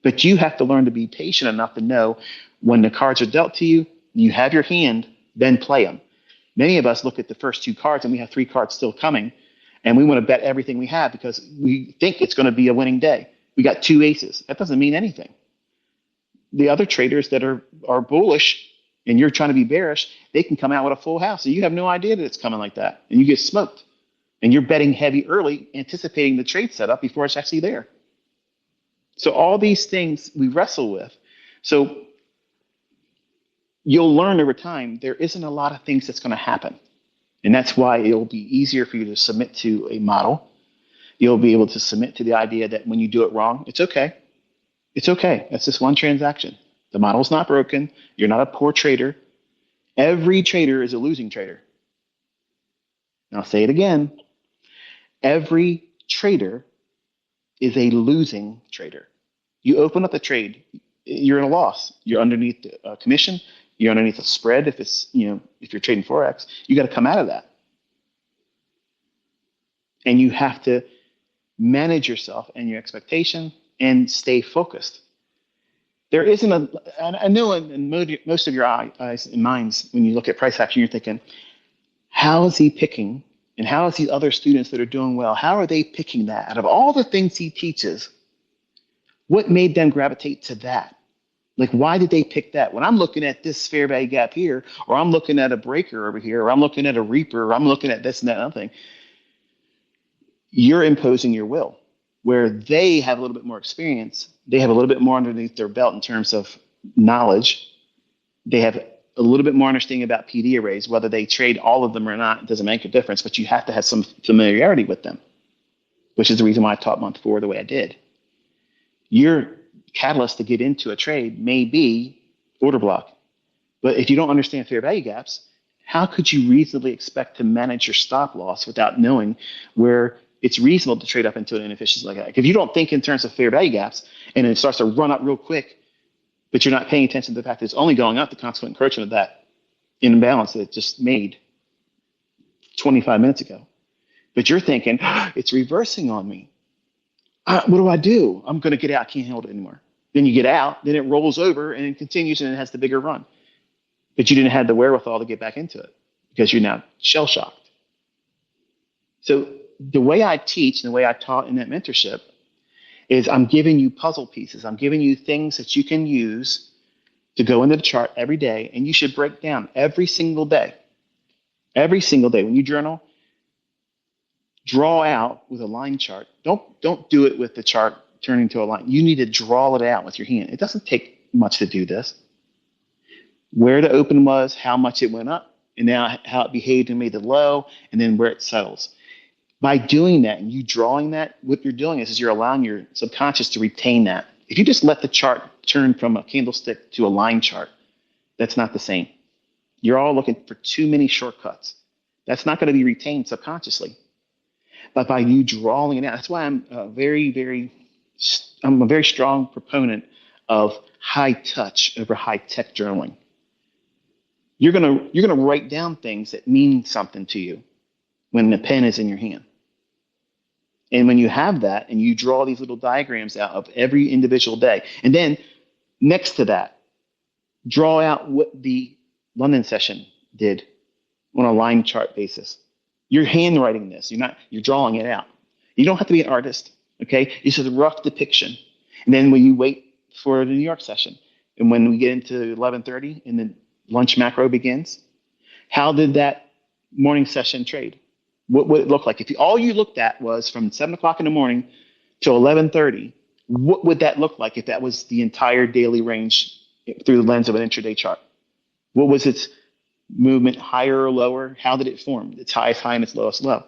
Speaker 3: But you have to learn to be patient enough to know when the cards are dealt to you, you have your hand, then play them. Many of us look at the first two cards and we have three cards still coming, and we want to bet everything we have because we think it's going to be a winning day. We got two aces. That doesn't mean anything. The other traders that are bullish and you're trying to be bearish, they can come out with a full house. And you have no idea that it's coming like that. And you get smoked. And you're betting heavy early, anticipating the trade setup before it's actually there. So all these things we wrestle with. So you'll learn over time there isn't a lot of things that's going to happen. And that's why it'll be easier for you to submit to a model. You'll be able to submit to the idea that when you do it wrong, it's okay. It's okay. That's just one transaction. The model's not broken. You're not a poor trader. Every trader is a losing trader. And I'll say it again. Every trader is a losing trader. You open up the trade, you're in a loss. You're underneath a commission. You're underneath a spread. If it's, if you're trading Forex, you got to come out of that. And you have to manage yourself and your expectation and stay focused. There isn't I know in most of your eyes and minds, when you look at price action, you're thinking, how is he picking? And how is these other students that are doing well, how are they picking that? Out of all the things he teaches, what made them gravitate to that? Like, why did they pick that? When I'm looking at this fair value gap here, or I'm looking at a breaker over here, or I'm looking at a reaper, or I'm looking at this and that and other thing, you're imposing your will. Where they have a little bit more experience, they have a little bit more underneath their belt in terms of knowledge. They have a little bit more understanding about PD arrays, whether they trade all of them or not, it doesn't make a difference, but you have to have some familiarity with them, which is the reason why I taught month 4 the way I did. Your catalyst to get into a trade may be order block, but if you don't understand fair value gaps, how could you reasonably expect to manage your stop loss without knowing where it's reasonable to trade up into an inefficiency like that? If you don't think in terms of fair value gaps and it starts to run up real quick, but you're not paying attention to the fact that it's only going up, the consequent encroachment of that imbalance that it just made 25 minutes ago. But you're thinking, it's reversing on me. What do? I'm going to get out. I can't hold it anymore. Then you get out, then it rolls over and it continues and it has the bigger run. But you didn't have the wherewithal to get back into it because you're now shell shocked. So the way I teach and the way I taught in that mentorship is I'm giving you puzzle pieces. I'm giving you things that you can use to go into the chart every day, and you should break down every single day. Every single day. When you journal, draw out with a line chart. Don't do it with the chart turning to a line. You need to draw it out with your hand. It doesn't take much to do this. Where the open was, how much it went up, and now how it behaved and made the low, and then where it settles. By doing that and you drawing that, what you're doing is you're allowing your subconscious to retain that. If you just let the chart turn from a candlestick to a line chart, that's not the same. You're all looking for too many shortcuts. That's not going to be retained subconsciously. But by you drawing it out, that's why I'm a very strong proponent of high touch over high tech journaling. You're gonna write down things that mean something to you when the pen is in your hand. And when you have that and you draw these little diagrams out of every individual day, and then next to that, draw out what the London session did on a line chart basis. You're handwriting this. You're drawing it out. You don't have to be an artist, okay? It's just a rough depiction. And then when you wait for the New York session, and when we get into 11:30 and the lunch macro begins, how did that morning session trade? What would it look like? If all you looked at was from 7 o'clock in the morning till 11:30, what would that look like if that was the entire daily range through the lens of an intraday chart? What was its movement, higher or lower? How did it form? Its highest high and its lowest low.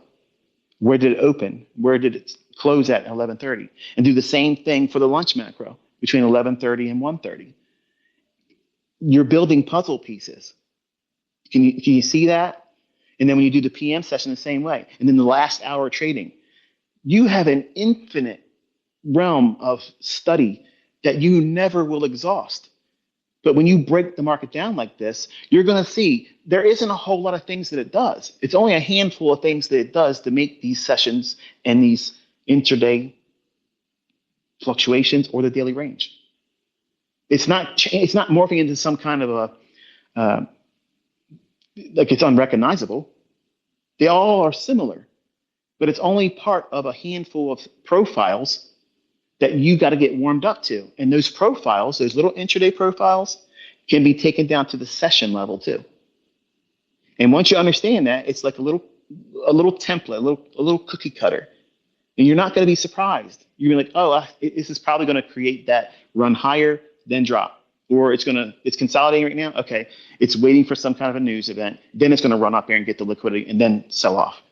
Speaker 3: Where did it open? Where did it close at 11:30? And do the same thing for the lunch macro between 11:30 and 1:30. You're building puzzle pieces. Can you see that? And then when you do the PM session the same way, and then the last hour trading, you have an infinite realm of study that you never will exhaust. But when you break the market down like this, you're going to see there isn't a whole lot of things that it does. It's only a handful of things that it does to make these sessions and these intraday fluctuations or the daily range. It's not morphing into some kind of like it's unrecognizable. They all are similar, but it's only part of a handful of profiles that you got to get warmed up to. And those profiles, those little intraday profiles, can be taken down to the session level too. And once you understand that, it's like a little template, a little cookie cutter. And you're not going to be surprised. You're like, oh, this is probably going to create that run higher, then drop. Or it's consolidating right now. Okay, it's waiting for some kind of a news event. Then it's going to run up there and get the liquidity and then sell off.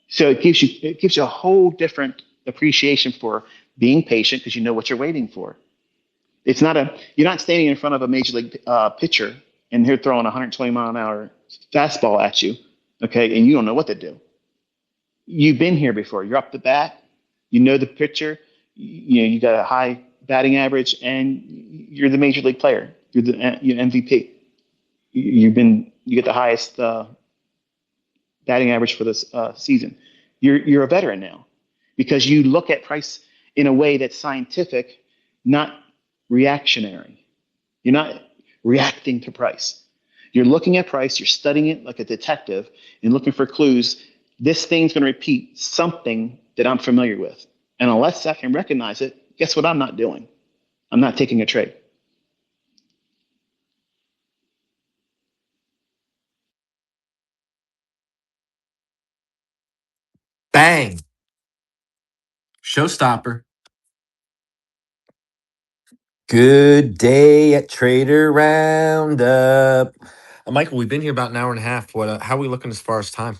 Speaker 3: So it gives you a whole different appreciation for being patient because you know what you're waiting for. You're not standing in front of a major league pitcher and they're throwing a 120 mile an hour fastball at you, okay, and you don't know what to do. You've been here before. You're up the bat. You know the pitcher. You got a high batting average, and you're the major league player. You're MVP. You get the highest batting average for this season. You're a veteran now because you look at price in a way that's scientific, not reactionary. You're not reacting to price. You're looking at price. You're studying it like a detective and looking for clues. This thing's going to repeat something that I'm familiar with. And unless I can recognize it, guess what I'm not doing? I'm not taking a trade.
Speaker 2: Bang. Showstopper. Good day at Trader Roundup. Michael, we've been here about an hour and a half. How are we looking as far as time?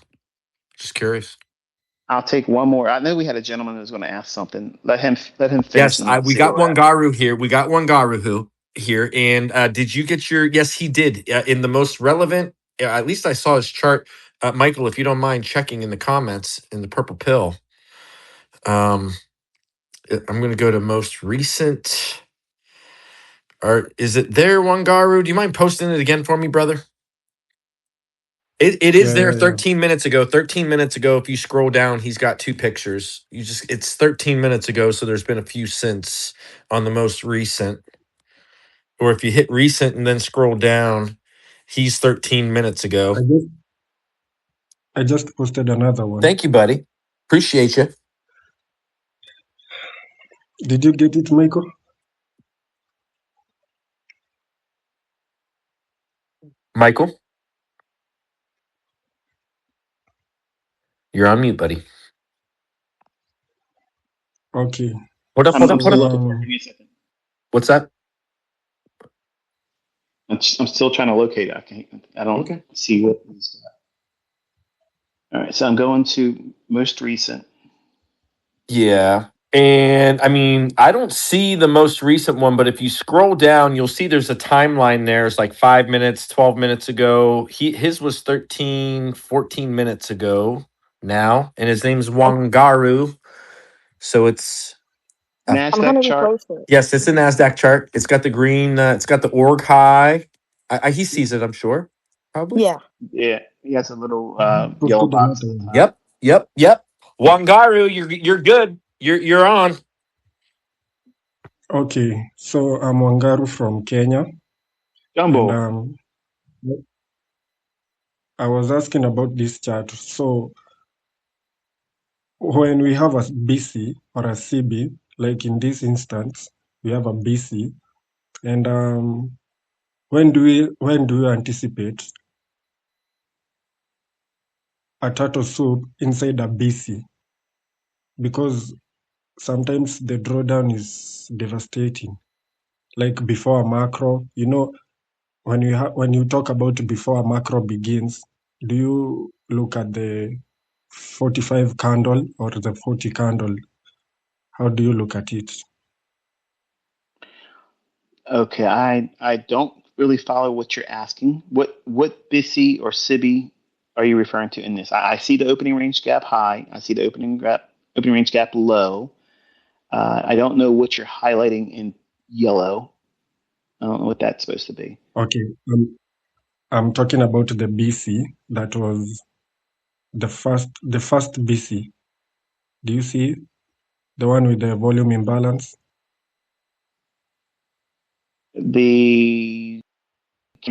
Speaker 2: Just curious.
Speaker 3: I'll take one more. I know we had a gentleman who was going to ask something. Let him finish,
Speaker 2: Yes,
Speaker 3: and we'll
Speaker 2: we
Speaker 3: see where
Speaker 2: got
Speaker 3: we're
Speaker 2: one
Speaker 3: at.
Speaker 2: Garu here. We got one Garu here. And did you get your? Yes, he did. In the most relevant, at least I saw his chart. Michael, if you don't mind checking in the comments in the purple pill. I'm going to go to most recent. Or is it there, one Garu? Do you mind posting it again for me, brother? It is there
Speaker 9: Yeah.
Speaker 2: 13 minutes ago. 13 minutes ago, if you scroll down, he's got two pictures. It's 13 minutes ago, so there's been a few since on the most recent. Or if you hit recent and then scroll down, he's 13 minutes ago.
Speaker 9: I just posted another one.
Speaker 2: Thank you, buddy. Appreciate you.
Speaker 9: Did you get it, Michael?
Speaker 2: Michael, you're on mute, buddy.
Speaker 9: Okay.
Speaker 2: Hold up, hold
Speaker 3: I'm
Speaker 2: up,
Speaker 3: still
Speaker 2: hold up.
Speaker 3: looking for it. Give me a second.
Speaker 2: What's that?
Speaker 3: I'm still trying to locate it. I don't
Speaker 2: Okay.
Speaker 3: see what he's got. All right, so I'm going to most recent.
Speaker 2: Yeah. And I mean, I don't see the most recent one, but if you scroll down, you'll see there's a timeline there. It's like 5 minutes, 12 minutes ago. His was 13, 14 minutes ago now. And his name's Wangaru. So it's
Speaker 1: I'm
Speaker 3: NASDAQ
Speaker 1: gonna
Speaker 3: chart.
Speaker 1: repost it.
Speaker 2: yes, it's a NASDAQ chart. It's got the green, it's got the org high. He sees it, I'm sure. Probably.
Speaker 1: Yeah.
Speaker 3: Yeah, he has a little yellow
Speaker 9: Posted
Speaker 3: box
Speaker 9: another
Speaker 3: at the
Speaker 9: one.
Speaker 3: top.
Speaker 2: Yep. Wangaru, you're good. You're on.
Speaker 9: Okay. So I'm Wangaru from Kenya, and
Speaker 3: Jumbo.
Speaker 9: I was asking about this chart. So when we have a BC or a CB, like in this instance, we have a BC, and when do you anticipate a turtle soup inside a BC? Because sometimes the drawdown is devastating. Like before a macro, when you talk about before a macro begins, do you look at the 45 candle or the 40 candle? How do you look at it?
Speaker 3: Okay, I don't really follow what you're asking. What BISI or SIBI are you referring to in this? I see the opening range gap high. I see the opening range gap low. I don't know what you're highlighting in yellow. I don't know what that's supposed to be.
Speaker 9: Okay, I'm talking about the BC that was the first BC. Do you see the one with the volume imbalance?
Speaker 3: The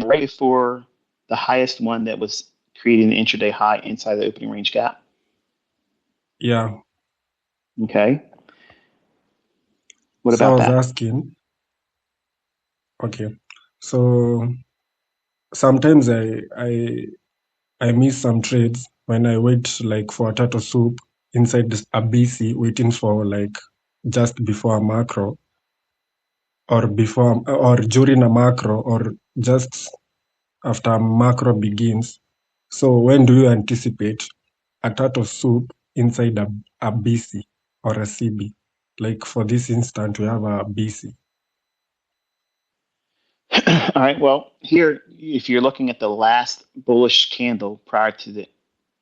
Speaker 3: right before the highest one that was creating the intraday high inside the opening range gap.
Speaker 9: Yeah.
Speaker 3: Okay. What
Speaker 9: So I
Speaker 3: about
Speaker 9: was
Speaker 3: that?
Speaker 9: asking, okay. So sometimes I miss some trades when I wait like for a turtle soup inside a BC waiting for like just before a macro or before or during a macro or just after a macro begins. So when do you anticipate a turtle soup inside a BC or a CB? Like for this instant, we have a BC.
Speaker 3: All right. Well, here, if you're looking at the last bullish candle prior to the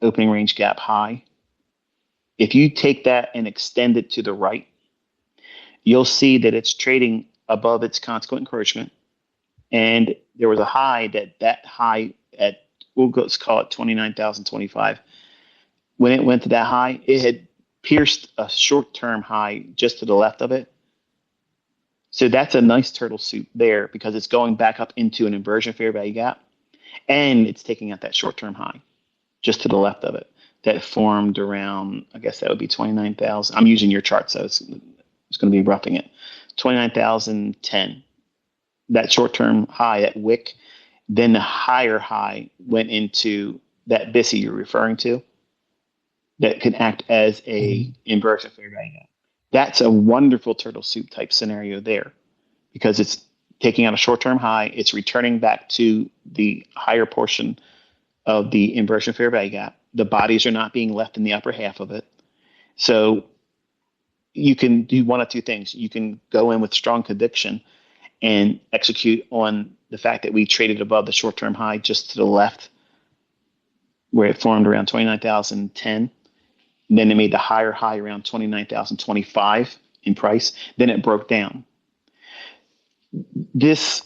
Speaker 3: opening range gap high, if you take that and extend it to the right, you'll see that it's trading above its consequent encroachment. And there was a high that high at, let's call it 29,025. When it went to that high, it had pierced a short term high just to the left of it. So that's a nice turtle soup there because it's going back up into an inversion fair value gap and it's taking out that short term high just to the left of it that formed around, I guess that would be 29,000. I'm using your chart, so it's going to be roughing it. 29,010. That short term high, that wick, then the higher high went into that BISI you're referring to that can act as a inversion fair value gap. That's a wonderful turtle soup type scenario there because it's taking out a short term high, it's returning back to the higher portion of the inversion fair value gap. The bodies are not being left in the upper half of it. So you can do one of two things. You can go in with strong conviction and execute on the fact that we traded above the short term high just to the left, where it formed around 29,010. Then it made the higher high around 29,025 in price. Then it broke down. This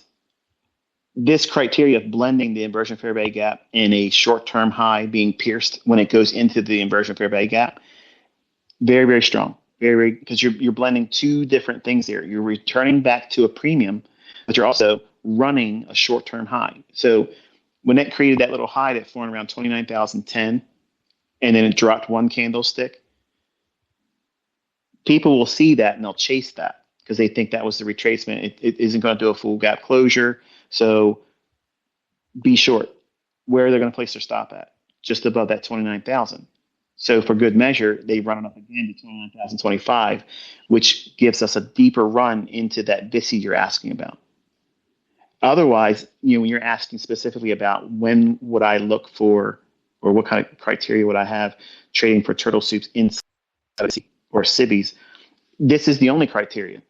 Speaker 3: criteria of blending the inversion fair value gap and a short-term high being pierced when it goes into the inversion fair value gap, very, very strong. Very, because you're blending two different things there. You're returning back to a premium, but you're also running a short-term high. So when it created that little high that formed around 29,010, and then it dropped one candlestick, people will see that and they'll chase that because they think that was the retracement. It isn't going to do a full gap closure. So be short. Where they're going to place their stop at? Just above that 29,000. So for good measure, they run it up again to 29,025, which gives us a deeper run into that VISI you're asking about. Otherwise, when you're asking specifically about when would I look for or what kind of criteria would I have trading for turtle soups inside or cibbies, this is the only criteria.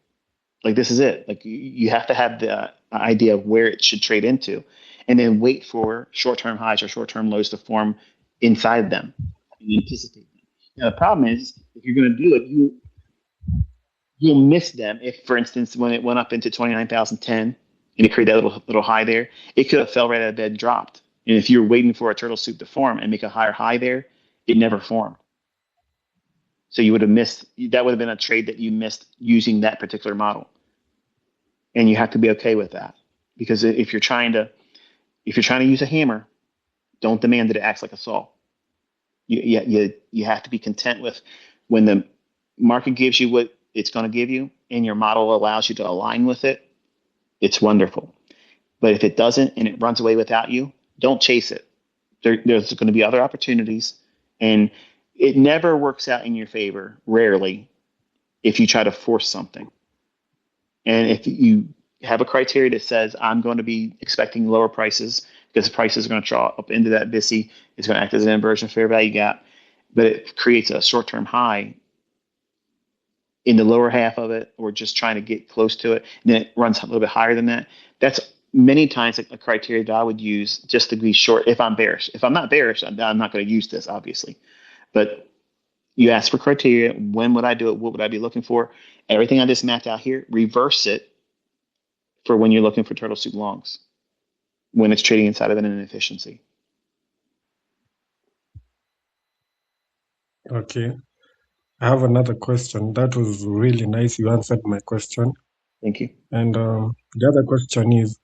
Speaker 3: Like this is it. Like you have to have the idea of where it should trade into, and then wait for short-term highs or short-term lows to form inside them and anticipate them. Now the problem is if you're going to do it, you'll miss them. If, for instance, when it went up into 29,010 and it created that little high there, it could have fell right out of bed and dropped. And if you're waiting for a turtle soup to form and make a higher high there, it never formed. So you would have missed. That would have been a trade that you missed using that particular model. And you have to be okay with that, because if you're trying to use a hammer, don't demand that it acts like a saw. You have to be content with when the market gives you what it's going to give you, and your model allows you to align with it. It's wonderful. But if it doesn't and it runs away without you, don't chase it. There's going to be other opportunities, and it never works out in your favor. Rarely, if you try to force something. And if you have a criteria that says I'm going to be expecting lower prices because the prices are going to draw up into that BISI, it's going to act as an inversion fair value gap, but it creates a short-term high in the lower half of it, or just trying to get close to it, and then it runs a little bit higher than that. That's many times a criteria that I would use just to be short if I'm bearish. If I'm not bearish, I'm not going to use this, obviously. But you ask for criteria. When would I do it? What would I be looking for? Everything I just mapped out here, reverse it for when you're looking for turtle soup longs when it's trading inside of an inefficiency.
Speaker 9: Okay. I have another question. That was really nice. You answered my question.
Speaker 3: Thank you.
Speaker 9: And the other question is,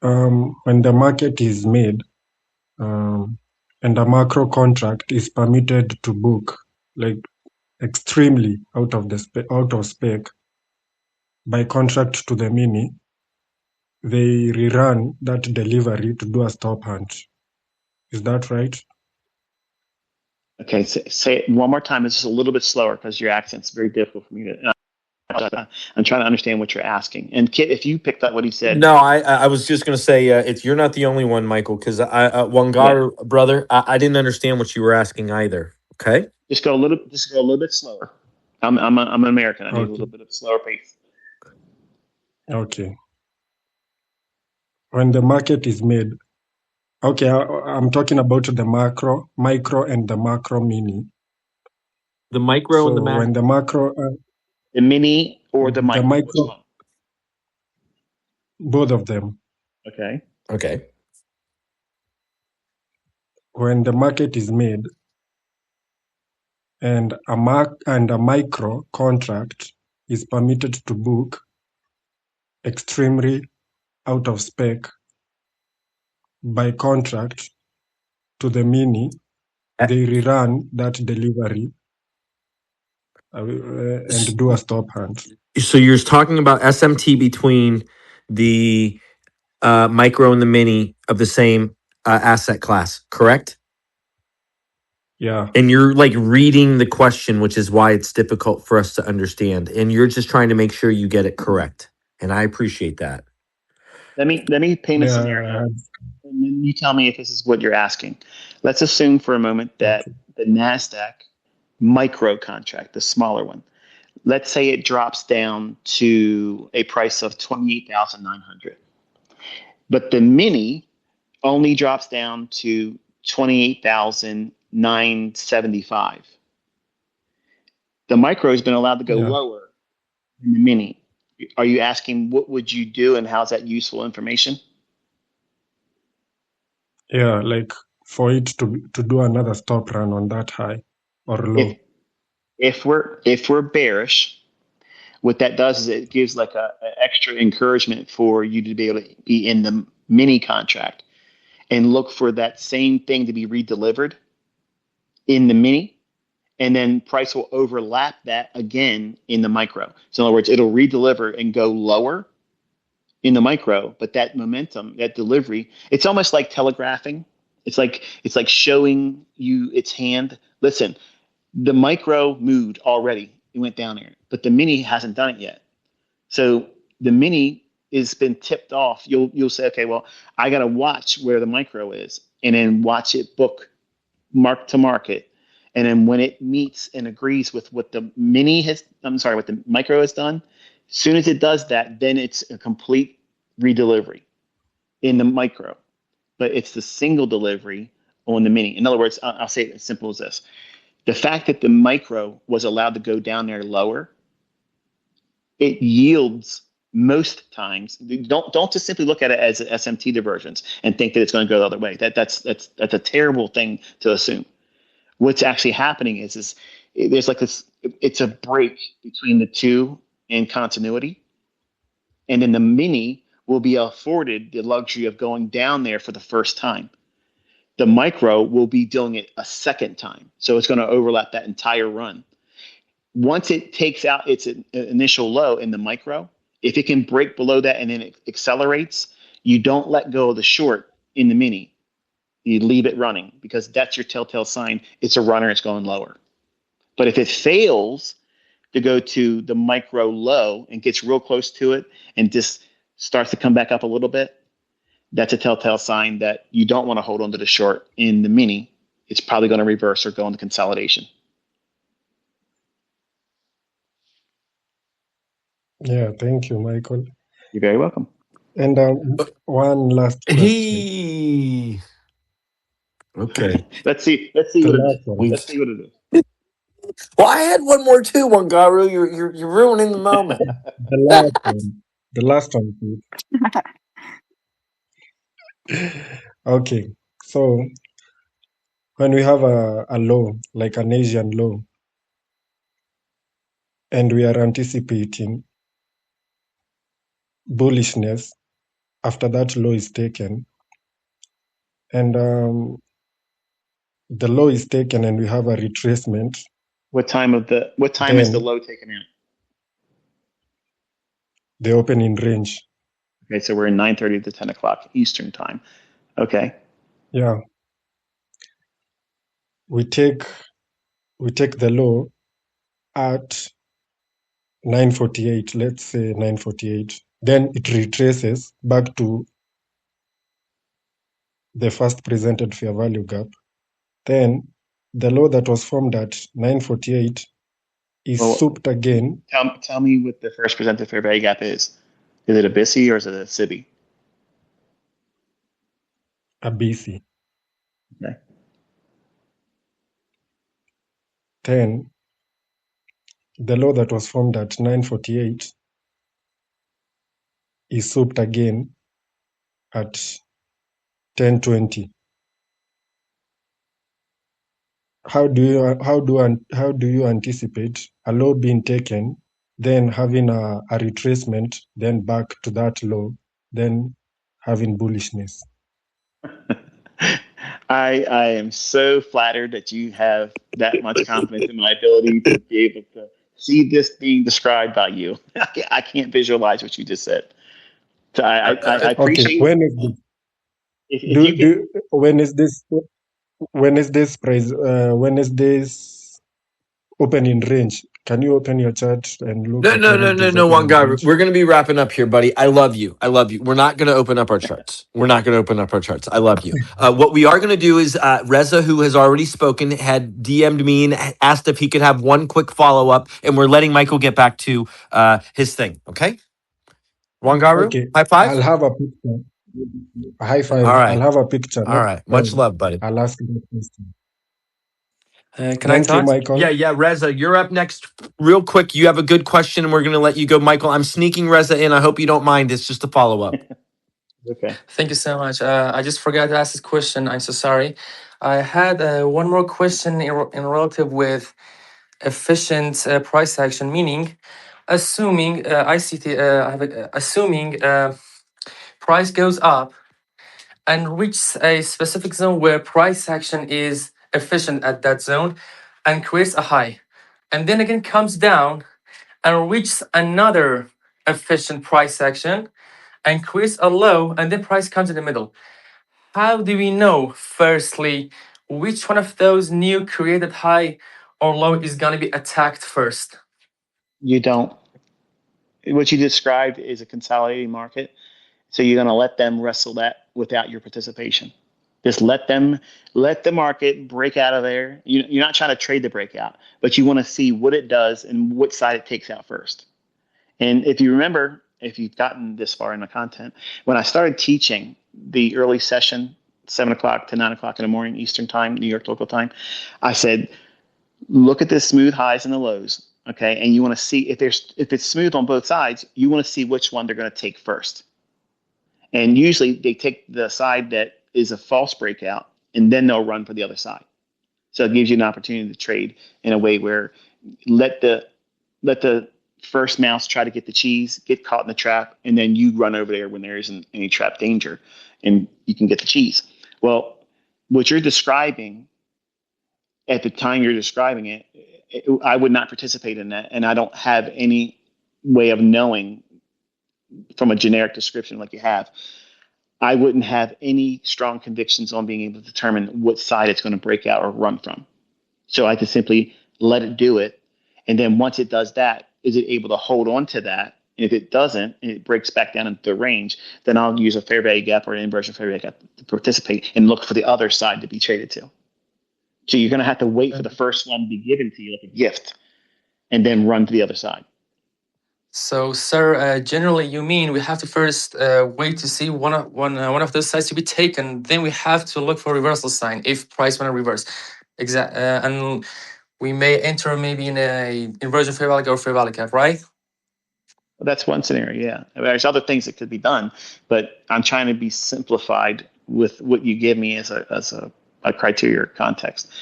Speaker 9: when the market is made and a macro contract is permitted to book like extremely out of spec by contract to the mini, they rerun that delivery to do a stop hunt. Is that right?
Speaker 3: Okay, say it one more time. It's just a little bit slower because your accent's very difficult for me to. I'm trying to understand what you're asking. And Kit, if you picked up what he said,
Speaker 2: No, I was just gonna say it's you're not the only one, Michael, because
Speaker 3: yeah,
Speaker 2: Wangar brother, I didn't understand what you were asking either. Okay.
Speaker 3: just go a little bit slower. I'm an American. I need a
Speaker 9: Okay.
Speaker 3: little bit of slower pace.
Speaker 9: Okay. When the market is made, okay, I'm talking about the micro and the macro mini.
Speaker 2: The micro and the
Speaker 9: So
Speaker 2: mac.
Speaker 9: when the macro,
Speaker 3: The mini or the
Speaker 9: the
Speaker 3: micro, which
Speaker 9: micro,
Speaker 3: one?
Speaker 9: both of them,
Speaker 3: Okay.
Speaker 2: Okay.
Speaker 9: when the market is made and a micro contract is permitted to book extremely out of spec by contract to the mini,
Speaker 2: Uh,
Speaker 9: they rerun that delivery
Speaker 2: s-
Speaker 9: and do a stop hunt.
Speaker 2: So you're talking about SMT between the micro and the mini of the same asset class, correct?
Speaker 9: Yeah,
Speaker 2: And you're like reading the question, which is why it's difficult for us to understand. And you're just trying to make sure you get it correct. And I appreciate that.
Speaker 3: Let me paint a
Speaker 9: yeah,
Speaker 3: scenario, and then you tell me if this is what you're asking. Let's assume for a moment that
Speaker 9: okay,
Speaker 3: the Nasdaq micro contract, the smaller one, let's say it drops down to a price of 28,900, but the mini only drops down to 28,975. The micro has been allowed to go
Speaker 9: yeah,
Speaker 3: lower than the mini. Are you asking what would you do and how's that useful information?
Speaker 9: yeah, like for it to do another stop run on that high or
Speaker 3: If
Speaker 9: low.
Speaker 3: if we're bearish, what that does is it gives like a extra encouragement for you to be able to be in the mini contract and look for that same thing to be redelivered in the mini, and then price will overlap that again in the micro. So in other words, it'll redeliver and go lower in the micro, but that momentum, that delivery, it's almost like telegraphing. It's like showing you its hand. Listen, the micro moved already. It went down there, but the mini hasn't done it yet. So the mini has been tipped off. You'll say, okay, well, I got to watch where the micro is, and then watch it book mark to market. And then when it meets and agrees with what the mini has, I'm sorry, what the micro has done, as soon as it does that, then it's a complete redelivery in the micro. But it's the single delivery on the mini. In other words, I'll say it as simple as this: the fact that the micro was allowed to go down there lower, it yields most times. Don't just simply look at it as SMT diversions and think that it's going to go the other way. That's a terrible thing to assume. What's actually happening is there's like this. It's a break between the two in continuity, and then the mini will be afforded the luxury of going down there for the first time. The micro will be doing it a second time, so it's going to overlap that entire run. Once it takes out its initial low in the micro, if it can break below that and then it accelerates, you don't let go of the short in the mini. You leave it running because that's your telltale sign it's a runner, it's going lower. But if it fails to go to the micro low and gets real close to it and just starts to come back up a little bit, that's a telltale sign that you don't want to hold on to the short in the mini. It's probably going to reverse or go into consolidation.
Speaker 9: Yeah, thank you, Michael.
Speaker 3: You're very welcome.
Speaker 9: And one last question.
Speaker 2: He okay.
Speaker 3: Let's see
Speaker 9: The
Speaker 3: what it is.
Speaker 9: last one.
Speaker 2: We
Speaker 3: Let's see what it
Speaker 2: well, I had one more too, Wangaru. You're ruining the moment.
Speaker 9: The last one. The last one, please. Okay. So when we have a low, like an Asian low, and we are anticipating bullishness after that low is taken, and the low is taken and we have a retracement,
Speaker 3: What time is the
Speaker 9: then
Speaker 3: low taken out?
Speaker 9: the opening range.
Speaker 3: Okay, so we're in 9:30 to 10 o'clock Eastern time. Okay.
Speaker 9: Yeah. We take the low at 9:48, let's say 9:48. Then it retraces back to the first presented fair value gap. Then the low that was formed at 9:48 is
Speaker 3: Well,
Speaker 9: souped again.
Speaker 3: tell me what the first presented fair value gap is. Is it a BISI or is it a SIBI?
Speaker 9: A BC.
Speaker 3: Okay.
Speaker 9: Then the low that was formed at 9:48 is souped again at 10:20. How do you anticipate a low being taken, then having a retracement, then back to that low, then having bullishness?
Speaker 3: I am so flattered that you have that much confidence in my ability to be able to see this being described by you. I can't visualize what you just said. So I
Speaker 9: Okay,
Speaker 3: appreciate
Speaker 9: when is this?
Speaker 3: if you can.
Speaker 9: When is this? When is this price? When is this opening range? Can you open your chart and look
Speaker 2: No,
Speaker 9: at
Speaker 2: no,
Speaker 9: when
Speaker 2: no,
Speaker 9: is
Speaker 2: no,
Speaker 9: this
Speaker 2: no, one
Speaker 9: opening
Speaker 2: guy.
Speaker 9: range?
Speaker 2: We're going to be wrapping up here, buddy. I love you. I love you. We're not going to open up our charts. We're not going to open up our charts. I love you. What we are going to do is Reza, who has already spoken, had DM'd me and asked if he could have one quick follow up, and we're letting Michael get back to his thing. Okay, Wangaru,
Speaker 9: Okay,
Speaker 2: high
Speaker 9: I'll
Speaker 2: five.
Speaker 9: have a picture. A high
Speaker 2: All
Speaker 9: five. I'll
Speaker 2: right,
Speaker 9: have a picture.
Speaker 2: all
Speaker 9: Next
Speaker 2: right. Much
Speaker 9: time,
Speaker 2: love, buddy.
Speaker 9: I'll ask that question.
Speaker 7: Can I
Speaker 9: Thank you,
Speaker 7: talk?
Speaker 2: Yeah,
Speaker 9: Michael.
Speaker 2: yeah, Reza, you're up next. Real quick, you have a good question, and we're going to let you go, Michael. I'm sneaking Reza in. I hope you don't mind. It's just a follow up.
Speaker 3: Okay.
Speaker 7: Thank you so much. I just forgot to ask this question. I'm so sorry. I had one more question in relative with efficient price action, meaning assuming ICT, assuming price goes up and reaches a specific zone where price action is efficient at that zone and creates a high, and then again comes down and reaches another efficient price action and creates a low, and then price comes in the middle. How do we know, firstly, which one of those new created high or low is going to be attacked first?
Speaker 3: You don't. What you described is a consolidating market. So you're going to let them wrestle that without your participation. Just let the market break out of there. You're not trying to trade the breakout, but you want to see what it does and what side it takes out first. And if you remember, if you've gotten this far in the content, when I started teaching the early session, 7 o'clock to 9 o'clock in the morning Eastern time, New York local time, I said, look at the smooth highs and the lows. Okay, and you want to see if it's smooth on both sides, you want to see which one they're going to take first. And usually they take the side that is a false breakout and then they'll run for the other side. So it gives you an opportunity to trade in a way where let the let the first mouse try to get the cheese, get caught in the trap, and then you run over there when there isn't any trap danger and you can get the cheese. Well, what you're describing at the time you're describing it, I would not participate in that. And I don't have any way of knowing from a generic description like you have. I wouldn't have any strong convictions on being able to determine what side it's going to break out or run from. So I just simply let it do it. And then once it does that, is it able to hold on to that? And if it doesn't, and it breaks back down into the range, then I'll use a fair value gap or an inversion fair value gap to participate and look for the other side to be traded to. So you're going to have to wait for the first one to be given to you like a gift and then run to the other side.
Speaker 7: So, sir, generally, you mean we have to first wait to see one of those sides to be taken. Then we have to look for reversal sign if price want to reverse. And we may enter maybe in a inversion fair value or fair value cap, right?
Speaker 3: Well, that's one scenario. Yeah, I mean, there's other things that could be done, but I'm trying to be simplified with what you give me as a criteria or context.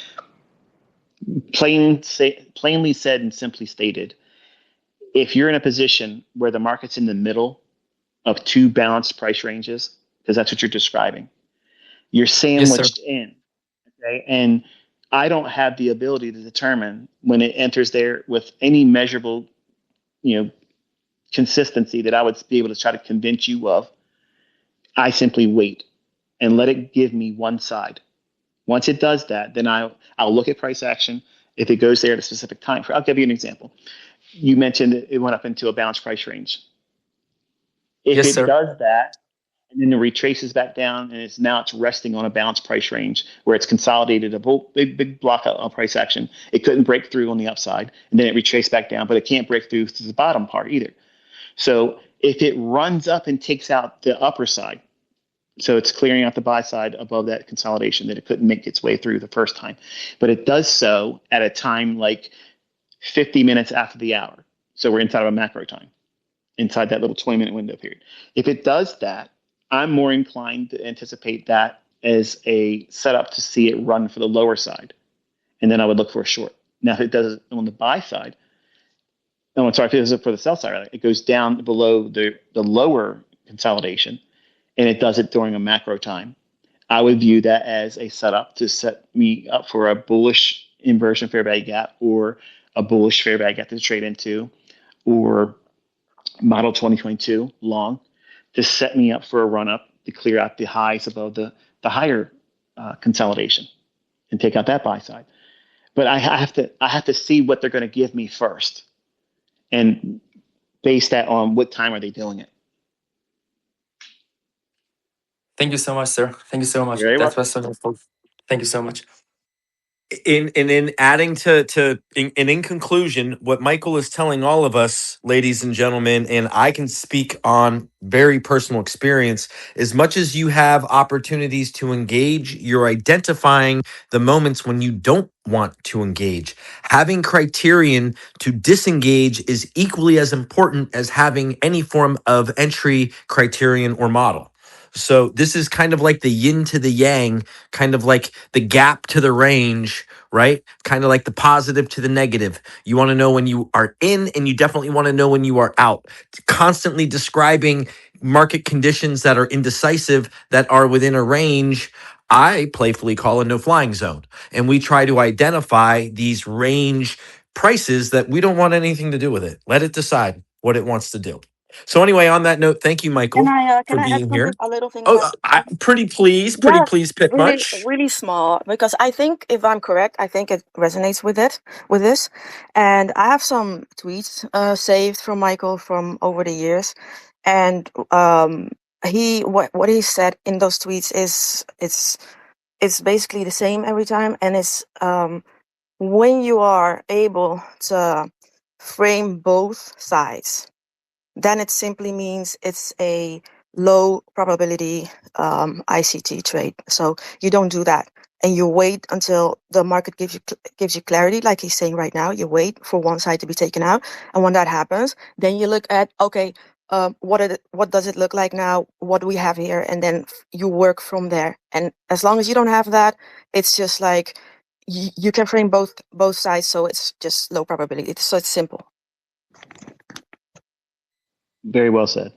Speaker 3: Plainly said and simply stated, if you're in a position where the market's in the middle of two balanced price ranges, because that's what you're describing, you're
Speaker 7: Yes, sir.
Speaker 3: sandwiched in, okay? And I don't have the ability to determine when it enters there with any measurable, you know, consistency that I would be able to try to convince you of. I simply wait and let it give me one side. Once it does that, then I'll look at price action. If it goes there at a specific time, I'll give you an example. You mentioned it went up into a balanced price range. If
Speaker 7: Yes,
Speaker 3: it
Speaker 7: sir.
Speaker 3: does that, and then it retraces back down, and it's resting on a balanced price range where it's consolidated a big block of price action. It couldn't break through on the upside, and then it retraced back down, but it can't break through to the bottom part either. So if it runs up and takes out the upper side, so it's clearing out the buy side above that consolidation that it couldn't make its way through the first time, but it does so at a time like 50 minutes after the hour. So we're inside of a macro time, inside that little 20-minute window period. If it does that, I'm more inclined to anticipate that as a setup to see it run for the lower side. And then I would look for a short. Now, if it does it on the buy side, no, I'm sorry, if it does it for the sell side, rather, it goes down below the lower consolidation and it does it during a macro time. I would view that as a setup to set me up for a bullish inversion fair value gap or a bullish fair value gap to trade into or model 2022 long to set me up for a run up to clear out the highs above the higher consolidation and take out that buy side. But I have to see what they're going to give me first and base that on what time are they doing it.
Speaker 7: Thank you so much, sir. Thank you so much.
Speaker 3: You're very
Speaker 7: That
Speaker 3: welcome.
Speaker 7: was so helpful. Thank you so much.
Speaker 2: In adding to in conclusion, what Michael is telling all of us, ladies and gentlemen, and I can speak on very personal experience, as much as you have opportunities to engage, you're identifying the moments when you don't want to engage. Having criterion to disengage is equally as important as having any form of entry criterion or model. So this is kind of like the yin to the yang, kind of like the gap to the range, right? Kind of like the positive to the negative. You want to know when you are in, and you definitely want to know when you are out. Constantly describing market conditions that are indecisive, that are within a range, I playfully call a no flying zone. And we try to identify these range prices that we don't want anything to do with it. Let it decide what it wants to do. So anyway, on that note, thank you,
Speaker 1: Can
Speaker 2: Michael,
Speaker 1: I
Speaker 2: for
Speaker 1: add
Speaker 2: being
Speaker 1: something,
Speaker 2: here.
Speaker 1: a little thing
Speaker 2: Oh,
Speaker 1: about
Speaker 2: pretty
Speaker 1: yeah,
Speaker 2: please, pick
Speaker 1: really,
Speaker 2: much.
Speaker 1: really small, because I think if I'm correct, I think it resonates with this. And I have some tweets saved from Michael from over the years. And what he said in those tweets is it's basically the same every time. And it's when you are able to frame both sides, then it simply means it's a low probability ICT trade. So you don't do that, and you wait until the market gives you clarity, like he's saying right now. You wait for one side to be taken out, and when that happens, then you look at, okay, what does it look like now? What do we have here? And then you work from there. And as long as you don't have that, it's just like you can frame both sides, so it's just low probability. So it's simple.
Speaker 3: Very well said.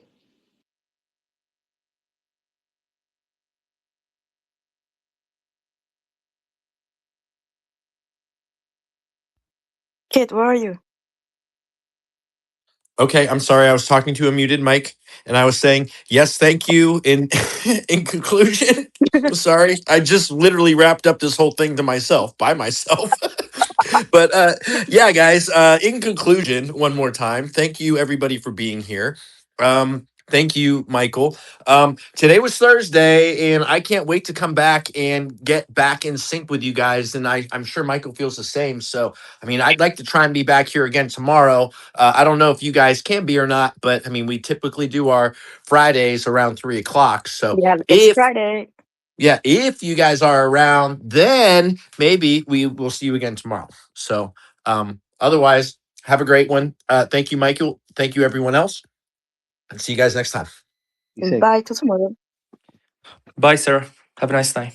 Speaker 1: Kit, where are you?
Speaker 2: Okay, I'm sorry. I was talking to a muted mic, and I was saying yes, thank you. In in conclusion, I'm sorry. I just literally wrapped up this whole thing to myself by myself. But yeah, guys. In conclusion, one more time, thank you everybody for being here. Thank you, Michael. Today was Thursday, and I can't wait to come back and get back in sync with you guys. And I'm sure Michael feels the same. So, I mean, I'd like to try and be back here again tomorrow. I don't know if you guys can be or not, but I mean, we typically do our Fridays around 3 o'clock. So
Speaker 1: Yeah, it's
Speaker 2: if
Speaker 1: Friday.
Speaker 2: yeah, if you guys are around, then maybe we will see you again tomorrow. So otherwise, have a great one. Thank you, Michael. Thank you, everyone else. And see you guys next time.
Speaker 3: Be safe.
Speaker 1: Bye, till tomorrow.
Speaker 7: Bye, sir. Have a nice time.